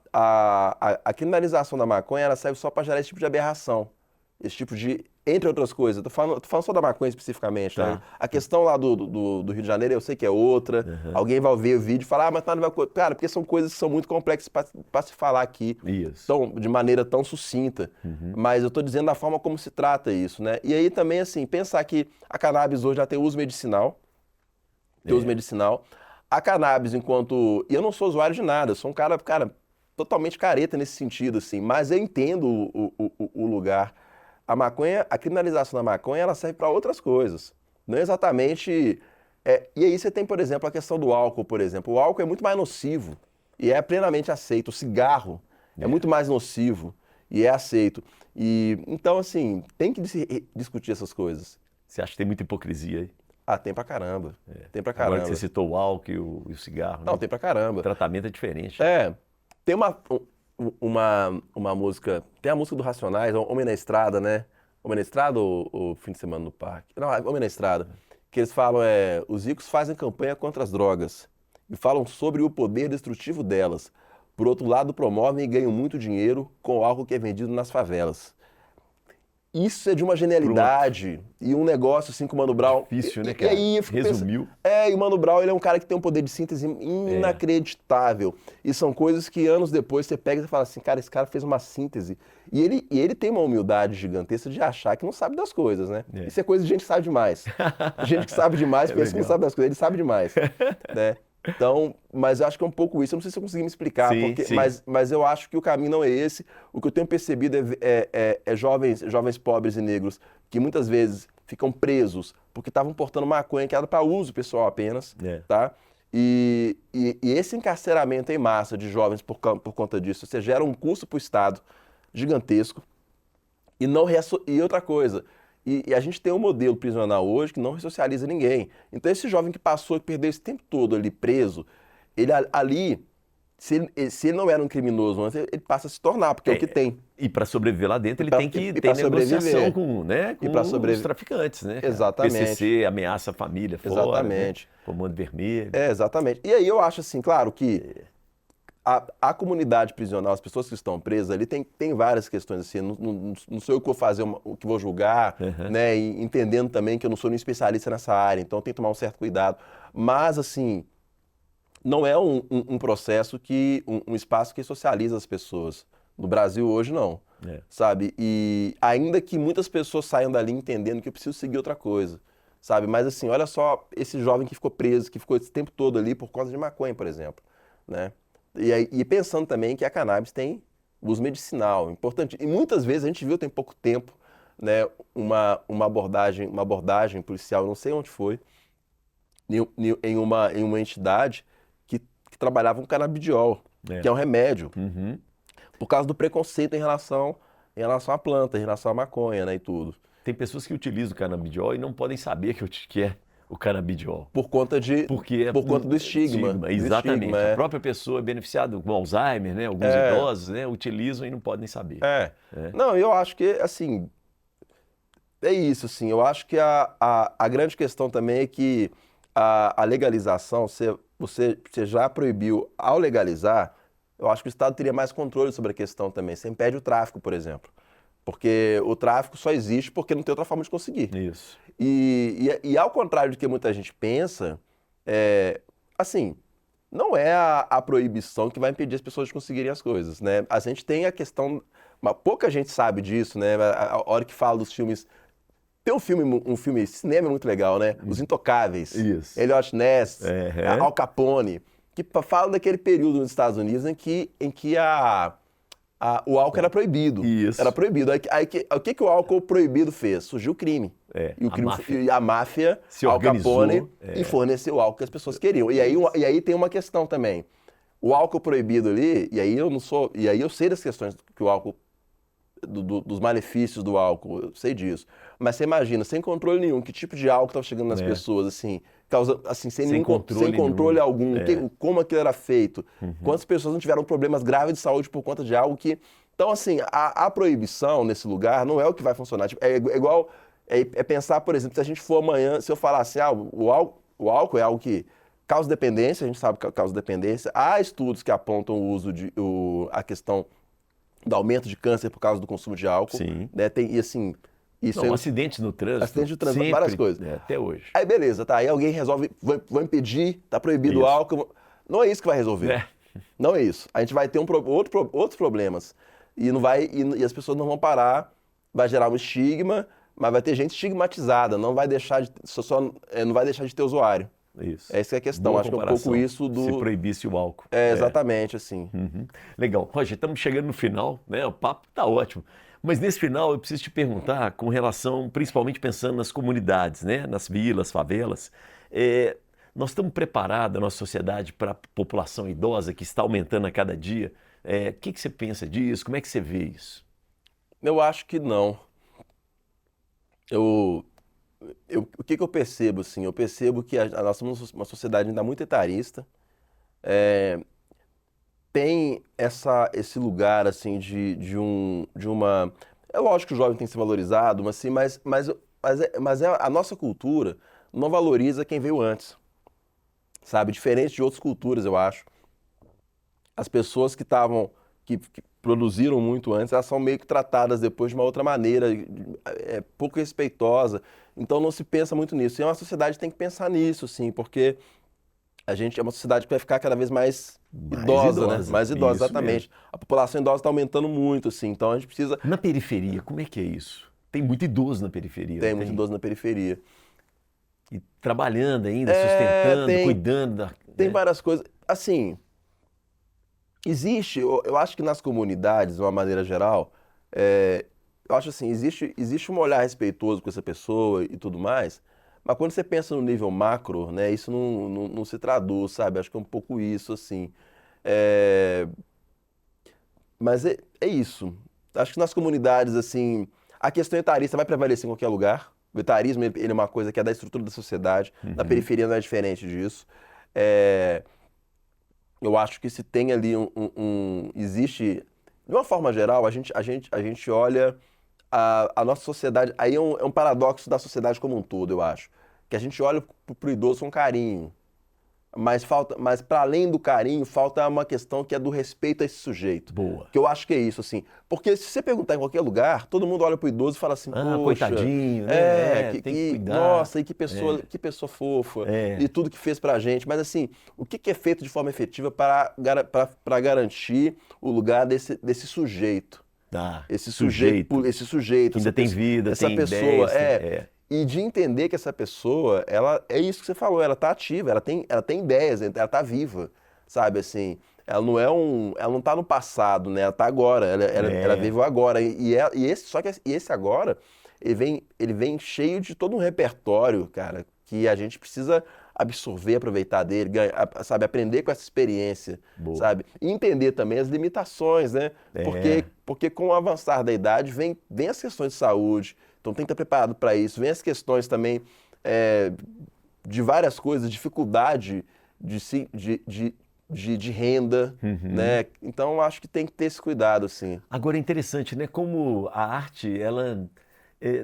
criminalização da maconha, ela serve só para gerar esse tipo de aberração. Esse tipo de, entre outras coisas, tô falando só da maconha especificamente, Tá. né? A questão lá do Rio de Janeiro eu sei que é outra, alguém vai ver o vídeo e falar, mas nada vai... Cara, porque são coisas que são muito complexas para se falar aqui, Isso. de maneira tão sucinta, mas eu tô dizendo da forma como se trata isso, né? E aí também, assim, pensar que a cannabis hoje já tem uso medicinal, a cannabis enquanto... E eu não sou usuário de nada, eu sou um cara totalmente careta nesse sentido, assim, mas eu entendo o lugar. A criminalização da maconha, ela serve para outras coisas. Não é exatamente... e aí você tem, por exemplo, a questão do álcool, por exemplo. O álcool é muito mais nocivo e é plenamente aceito. O cigarro é muito mais nocivo e é aceito. Então, assim, tem que se discutir essas coisas. Você acha que tem muita hipocrisia aí? Ah, tem pra caramba. Tem pra caramba. Agora que você citou o álcool e o cigarro. Não, né? tem pra caramba. O tratamento é diferente. Tem uma música, tem a música do Racionais, Homem na Estrada, né? Homem na Estrada ou Fim de Semana no Parque? Não, Homem na Estrada. Que eles falam, os ricos fazem campanha contra as drogas e falam sobre o poder destrutivo delas. Por outro lado, promovem e ganham muito dinheiro com o álcool que é vendido nas favelas. Isso é de uma genialidade e um negócio assim com o Mano Brown. Difícil, né, cara? E aí eu fico Resumiu. e o Mano Brown, ele é um cara que tem um poder de síntese inacreditável. E são coisas que anos depois você pega e fala assim, cara, esse cara fez uma síntese. E ele tem uma humildade gigantesca de achar que não sabe das coisas, né? Isso é coisa de gente que sabe demais. Gente que sabe demais, pensa que não sabe das coisas, ele sabe demais, né? Então, mas eu acho que é um pouco isso. Eu não sei se eu consegui me explicar, Sim. mas eu acho que o caminho não é esse. O que eu tenho percebido é jovens pobres e negros que muitas vezes ficam presos porque estavam portando maconha que era para uso pessoal apenas, tá? E esse encarceramento em massa de jovens por conta disso, você gera um custo para o Estado gigantesco e outra coisa. E a gente tem um modelo prisional hoje que não ressocializa ninguém. Então esse jovem que perdeu esse tempo todo ali preso, ele ali, se ele não era um criminoso antes, ele passa a se tornar, porque é o que tem. E para sobreviver lá dentro, ele tem que ter negociação com os traficantes, né? Cara? Exatamente. PCC ameaça a família fora, exatamente. Né? Comando Vermelho. Exatamente. E aí eu acho assim, claro que a comunidade prisional, as pessoas que estão presas ali, tem várias questões assim, não sou eu que vou fazer, o que vou julgar, né, e entendendo também que eu não sou nenhum especialista nessa área, então tem que tomar um certo cuidado. Mas, assim, não é um processo um espaço que socializa as pessoas. No Brasil hoje, não, sabe? E ainda que muitas pessoas saiam dali entendendo que eu preciso seguir outra coisa, sabe? Mas, assim, olha só esse jovem que ficou preso, que ficou esse tempo todo ali por causa de maconha, por exemplo, né? E pensando também que a cannabis tem uso medicinal, importante. E muitas vezes a gente viu tem pouco tempo, né, uma abordagem policial, não sei onde foi, em uma entidade que trabalhava com canabidiol, que é um remédio. por causa do preconceito em relação à planta, em relação à maconha, né, e tudo. Tem pessoas que utilizam o canabidiol e não podem saber que é o canabidiol. Por conta do estigma. Exatamente. Do estigma, A própria pessoa é beneficiada com Alzheimer, né? Alguns idosos, né, utilizam e não podem saber. Não, eu acho que, assim, é isso, assim. Eu acho que a grande questão também é que a legalização, você já proibiu ao legalizar, eu acho que o Estado teria mais controle sobre a questão também. Você impede o tráfico, por exemplo. Porque o tráfico só existe porque não tem outra forma de conseguir. Isso. E ao contrário do que muita gente pensa, assim, não é a proibição que vai impedir as pessoas de conseguirem as coisas, né? A gente tem a questão, mas pouca gente sabe disso, né? A hora que fala dos filmes. Tem um filme cinema muito legal, né? Os Intocáveis. Isso. Elliot Ness, Al Capone, que fala daquele período nos Estados Unidos em que o álcool era proibido. Isso. Era proibido. O que o álcool proibido fez? Surgiu o crime. E a máfia, se Al organizou, Capone, e forneceu o álcool que as pessoas queriam. E aí tem uma questão também. O álcool proibido ali, e aí eu sei das questões que o álcool, dos malefícios do álcool, eu sei disso. Mas você imagina, sem controle nenhum, que tipo de álcool estava chegando nas pessoas, assim, sem controle algum, como aquilo era feito, quantas pessoas não tiveram problemas graves de saúde por conta de algo que... Então, assim, a proibição nesse lugar não é o que vai funcionar. Tipo, é igual, pensar, por exemplo, se a gente for amanhã, se eu falar assim, o álcool é algo que causa dependência, a gente sabe que causa dependência, há estudos que apontam a questão do aumento de câncer por causa do consumo de álcool. Sim. Né? E assim... acidentes no trânsito. Acidentes de trânsito, sempre, várias coisas. Até hoje. Aí beleza, tá. Aí alguém resolve, vou impedir, tá proibido o álcool. Não é isso que vai resolver. Não é isso. A gente vai ter outros problemas. E as pessoas não vão parar, vai gerar um estigma, mas vai ter gente estigmatizada, não vai deixar de ter usuário. Isso. Essa é a questão. Boa Acho que é um comparação. pouco isso do... Se proibisse o álcool. Exatamente, assim. Legal. Roger, estamos chegando no final, né? O papo tá ótimo. Mas nesse final eu preciso te perguntar com relação, principalmente pensando nas comunidades, né? Nas vilas, favelas. Nós estamos preparados, a nossa sociedade, para a população idosa que está aumentando a cada dia? O que você pensa disso? Como é que você vê isso? Eu acho que não. O que eu percebo, assim? Eu percebo que nós somos uma sociedade ainda muito etarista. Tem esse lugar, assim, de uma... É lógico que o jovem tem que ser valorizado, assim, mas a nossa cultura não valoriza quem veio antes, sabe? Diferente de outras culturas, eu acho. As pessoas que produziram muito antes, elas são meio que tratadas depois de uma outra maneira, pouco respeitosa. Então não se pensa muito nisso. E a sociedade tem que pensar nisso, sim, porque a gente é uma sociedade que vai ficar cada vez mais idosa, né? Mais idosa, exatamente. Mesmo. A população idosa está aumentando muito, assim, então a gente precisa... Na periferia, como é que é isso? Tem muito idoso na periferia. Tem muito idoso na periferia. E trabalhando ainda, sustentando, cuidando. Tem várias coisas. Assim, eu acho que nas comunidades, de uma maneira geral, eu acho assim, existe um olhar respeitoso com essa pessoa e tudo mais, mas quando você pensa no nível macro, né, isso não se traduz, sabe? Acho que é um pouco isso, assim. Mas é isso. Acho que nas comunidades, assim, a questão etarista vai prevalecer em qualquer lugar. O etarismo, ele é uma coisa que é da estrutura da sociedade. Na periferia não é diferente disso. Eu acho que se tem ali existe... De uma forma geral, a gente olha a nossa sociedade... Aí é um paradoxo da sociedade como um todo, eu acho. Que a gente olha pro idoso com carinho. Mas para além do carinho, falta uma questão que é do respeito a esse sujeito. Boa. Que eu acho que é isso, assim. Porque se você perguntar em qualquer lugar, todo mundo olha pro idoso e fala assim, poxa... coitadinho, né? Tem que cuidar. Nossa, e que pessoa fofa. E tudo que fez pra gente. Mas assim, o que é feito de forma efetiva para garantir o lugar desse sujeito? Esse sujeito. Que ainda tem vida, essa tem pessoa, ideias. E de entender que essa pessoa, ela é isso que você falou, ela tá ativa, ela tem ideias, ela tá viva, sabe, assim, ela não tá no passado, né, ela tá agora, ela vive o agora, esse agora, ele vem cheio de todo um repertório, cara, que a gente precisa absorver, aproveitar dele, sabe, aprender com essa experiência, Boa. sabe? E entender também as limitações, né? Porque com o avançar da idade vem as questões de saúde, então tem que estar preparado para isso, vem as questões também de várias coisas, dificuldade de renda, né? Então, eu acho que tem que ter esse cuidado, assim. Agora é interessante, né? Como a arte,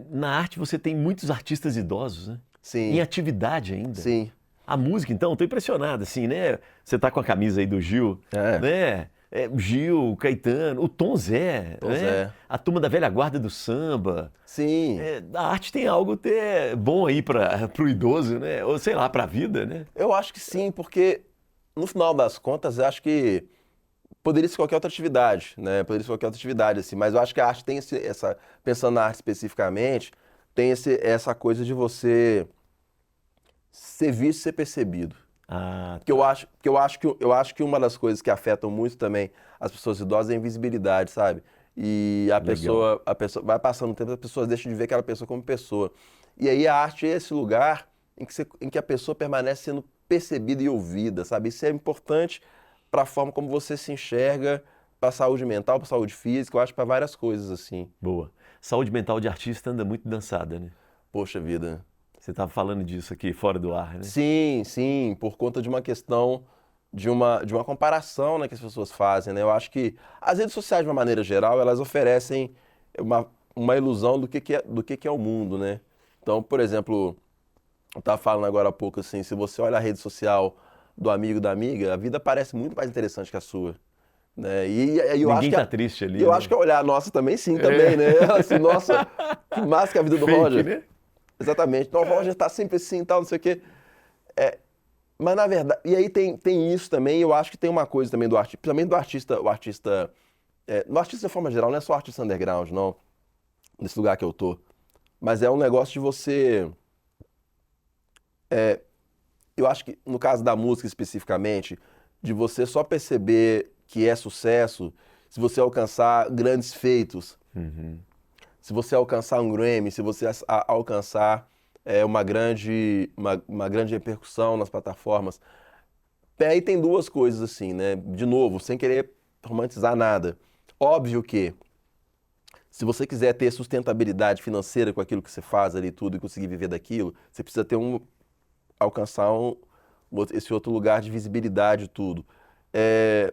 na arte você tem muitos artistas idosos, né? Em Sim, atividade ainda. sim. A música, então, tô impressionado, assim, né? Você tá com a camisa aí do Gil, É. né? Gil, Caetano, o Tom Zé, Tom né? Zé. A turma da velha guarda do samba. Sim. A arte tem algo até bom aí para o idoso, né? Ou sei lá, para a vida, né? Eu acho que sim, porque no final das contas, eu acho que poderia ser qualquer outra atividade, né? Poderia ser qualquer outra atividade, assim, mas eu acho que a arte tem pensando na arte especificamente, tem essa coisa de você ser visto e ser percebido. Ah, Que eu acho que uma das coisas que afetam muito também as pessoas idosas é a invisibilidade, sabe? E legal. a pessoa vai passando o tempo, as pessoas deixam de ver aquela pessoa como pessoa. E aí a arte é esse lugar em que a pessoa permanece sendo percebida e ouvida, sabe? Isso é importante para a forma como você se enxerga, para a saúde mental, para a saúde física, eu acho para várias coisas assim. Boa. Saúde mental de artista anda muito dançada, né? Poxa vida. Você estava falando disso aqui fora do ar, né? Sim, sim, por conta de uma questão de uma comparação, né, que as pessoas fazem, né? Eu acho que as redes sociais, de uma maneira geral, elas oferecem uma ilusão do que é o mundo, né? Então, por exemplo, eu estava falando agora há pouco assim, se você olha a rede social do amigo da amiga, a vida parece muito mais interessante que a sua, né? E eu acho Ninguém que tá triste ali, eu né? acho que olhar a nossa também sim, também, né? Assim, nossa, que massa que é a vida do Fake, Roger. né? Exatamente. Então, o Roger tá sempre assim, tal, não sei o quê. Mas na verdade, e aí tem isso também, eu acho que tem uma coisa também do artista, principalmente do artista, no artista de forma geral, não é só artista underground, não, nesse lugar que eu tô, mas é um negócio de você, eu acho que no caso da música especificamente, de você só perceber que é sucesso se você alcançar grandes feitos, se você alcançar um Grammy, se você alcançar uma grande repercussão nas plataformas. Aí tem duas coisas assim, né? De novo, sem querer romantizar nada. Óbvio que, se você quiser ter sustentabilidade financeira com aquilo que você faz ali tudo e conseguir viver daquilo, você precisa alcançar esse outro lugar de visibilidade e tudo.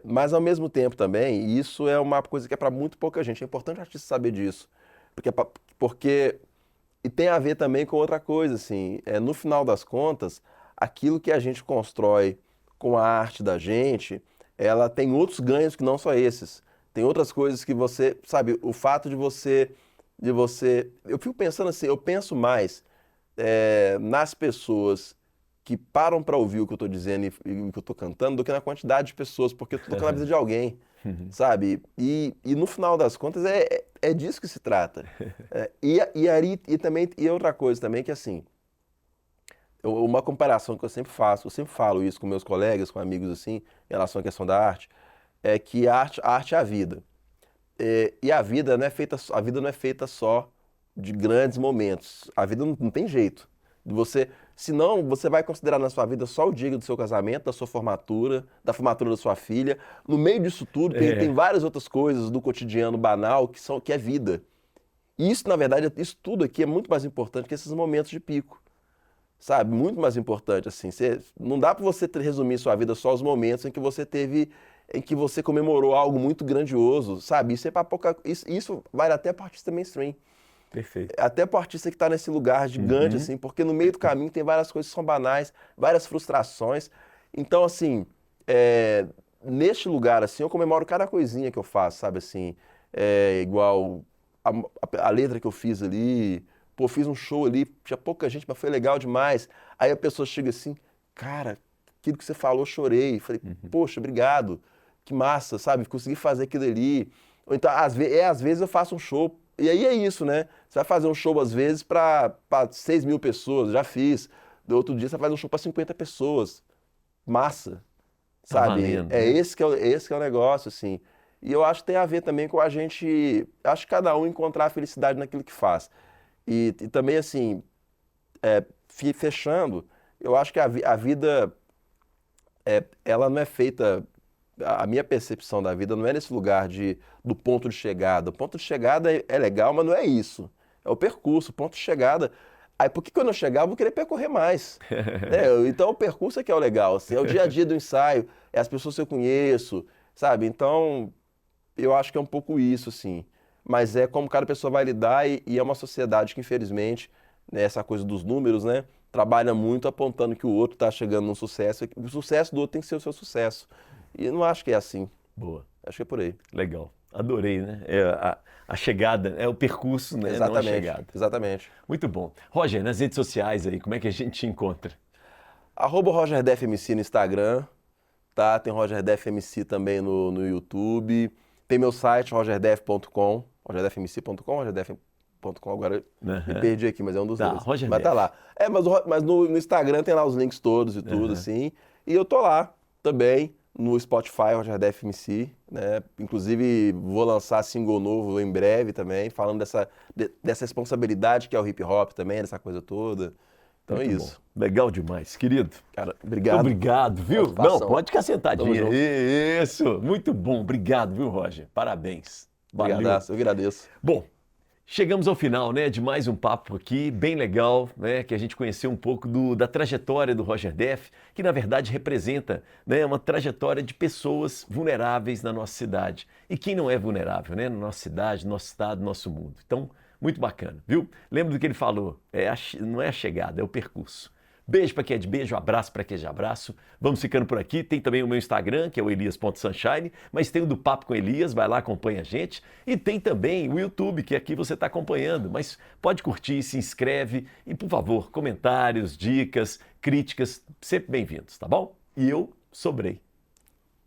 Mas ao mesmo tempo também, e isso é uma coisa que é para muito pouca gente. É importante o artista saber disso. Porque e tem a ver também com outra coisa, assim, no final das contas, aquilo que a gente constrói com a arte da gente, ela tem outros ganhos que não só esses. Tem outras coisas que você, sabe, o fato de você, eu fico pensando assim, eu penso mais nas pessoas que param para ouvir o que eu estou dizendo e o que eu estou cantando do que na quantidade de pessoas, porque eu estou tocando a vida de alguém, sabe? E no final das contas é disso que se trata. E outra coisa também que assim, uma comparação que eu sempre faço, eu sempre falo isso com meus colegas, com amigos assim, em relação à questão da arte, é que a arte é a vida. E a vida não é feita só de grandes momentos. A vida não tem jeito. Senão você vai considerar na sua vida só o dia do seu casamento, da sua formatura, da formatura da sua filha. No meio disso tudo tem várias outras coisas do cotidiano banal que é vida. E isso, na verdade, isso tudo aqui é muito mais importante que esses momentos de pico. Sabe? Muito mais importante, assim. Não dá para você resumir sua vida só aos momentos em que você comemorou algo muito grandioso, sabe? Isso é para pouca. Isso vale até para artista mainstream. Perfeito. Até para artista que está nesse lugar gigante, assim, porque no meio do caminho tem várias coisas que são banais, várias frustrações. Então, assim, neste lugar, assim, eu comemoro cada coisinha que eu faço, sabe? Assim, igual a letra que eu fiz ali. Pô, fiz um show ali, tinha pouca gente, mas foi legal demais. Aí a pessoa chega assim, cara, aquilo que você falou, eu chorei. Falei, poxa, obrigado, que massa, sabe? Consegui fazer aquilo ali. Ou então, às vezes eu faço um show, e aí é isso, né? Você vai fazer um show, às vezes, para 6 mil pessoas, já fiz. Do outro dia você faz um show para 50 pessoas. Massa, Tá sabe? valendo, né? Esse que é o negócio, assim. E eu acho que tem a ver também com a gente, acho que cada um encontrar a felicidade naquilo que faz. E também, assim, fechando, Eu acho que a vida, ela não é feita. A minha percepção da vida não é nesse lugar do ponto de chegada. O ponto de chegada é legal, mas não é isso. É o percurso, o ponto de chegada. Aí, por que quando eu chegar, eu vou querer percorrer mais? Então, o percurso é que é o legal. Assim, é o dia a dia do ensaio, é as pessoas que eu conheço, sabe? Então, eu acho que é um pouco isso, assim. Mas é como cada pessoa vai lidar e é uma sociedade que, infelizmente, né, essa coisa dos números, né? Trabalha muito apontando que o outro está chegando num sucesso. E o sucesso do outro tem que ser o seu sucesso. E eu não acho que é assim. Boa. Acho que é por aí. Legal. Adorei, né? A chegada, é o percurso, né? Não a chegada. Exatamente. Muito bom. Roger, nas redes sociais aí, como é que a gente te encontra? @RogerDefMC no Instagram, tá? Tem RogerDefMC também no YouTube. Tem meu site, rogerdef.com, rogerdefmc.com, rogerdef.com, agora me perdi aqui, mas é um dos dois. Roger Mas Def. tá lá. Mas no Instagram tem lá os links todos e tudo, assim. E eu tô lá também, no Spotify, RogerDefMC, né? Inclusive, vou lançar single novo em breve também, falando dessa responsabilidade que é o hip hop também, dessa coisa toda. Então Muito é isso. bom. Legal demais, querido. Cara, obrigado. Obrigado, viu? Satisfação. Não, pode ficar sentadinho. Tamo junto. Isso, muito bom. Obrigado, viu, Roger? Parabéns. Valeu. Obrigadaço, eu agradeço. Bom, chegamos ao final, né, de mais um papo aqui, bem legal, né, que a gente conheceu um pouco da trajetória do Roger Def, que na verdade representa, né, uma trajetória de pessoas vulneráveis na nossa cidade. E quem não é vulnerável, né, na nossa cidade, no nosso estado, no nosso mundo. Então, muito bacana, viu? Lembra do que ele falou, não é a chegada, é o percurso. Beijo para quem é de beijo, abraço para quem é de abraço. Vamos ficando por aqui. Tem também o meu Instagram, que é o elias.sunshine, mas tem o do Papo com Elias, vai lá, acompanha a gente. E tem também o YouTube, que aqui você está acompanhando, mas pode curtir, se inscreve e, por favor, comentários, dicas, críticas, sempre bem-vindos, tá bom? E eu sobrei.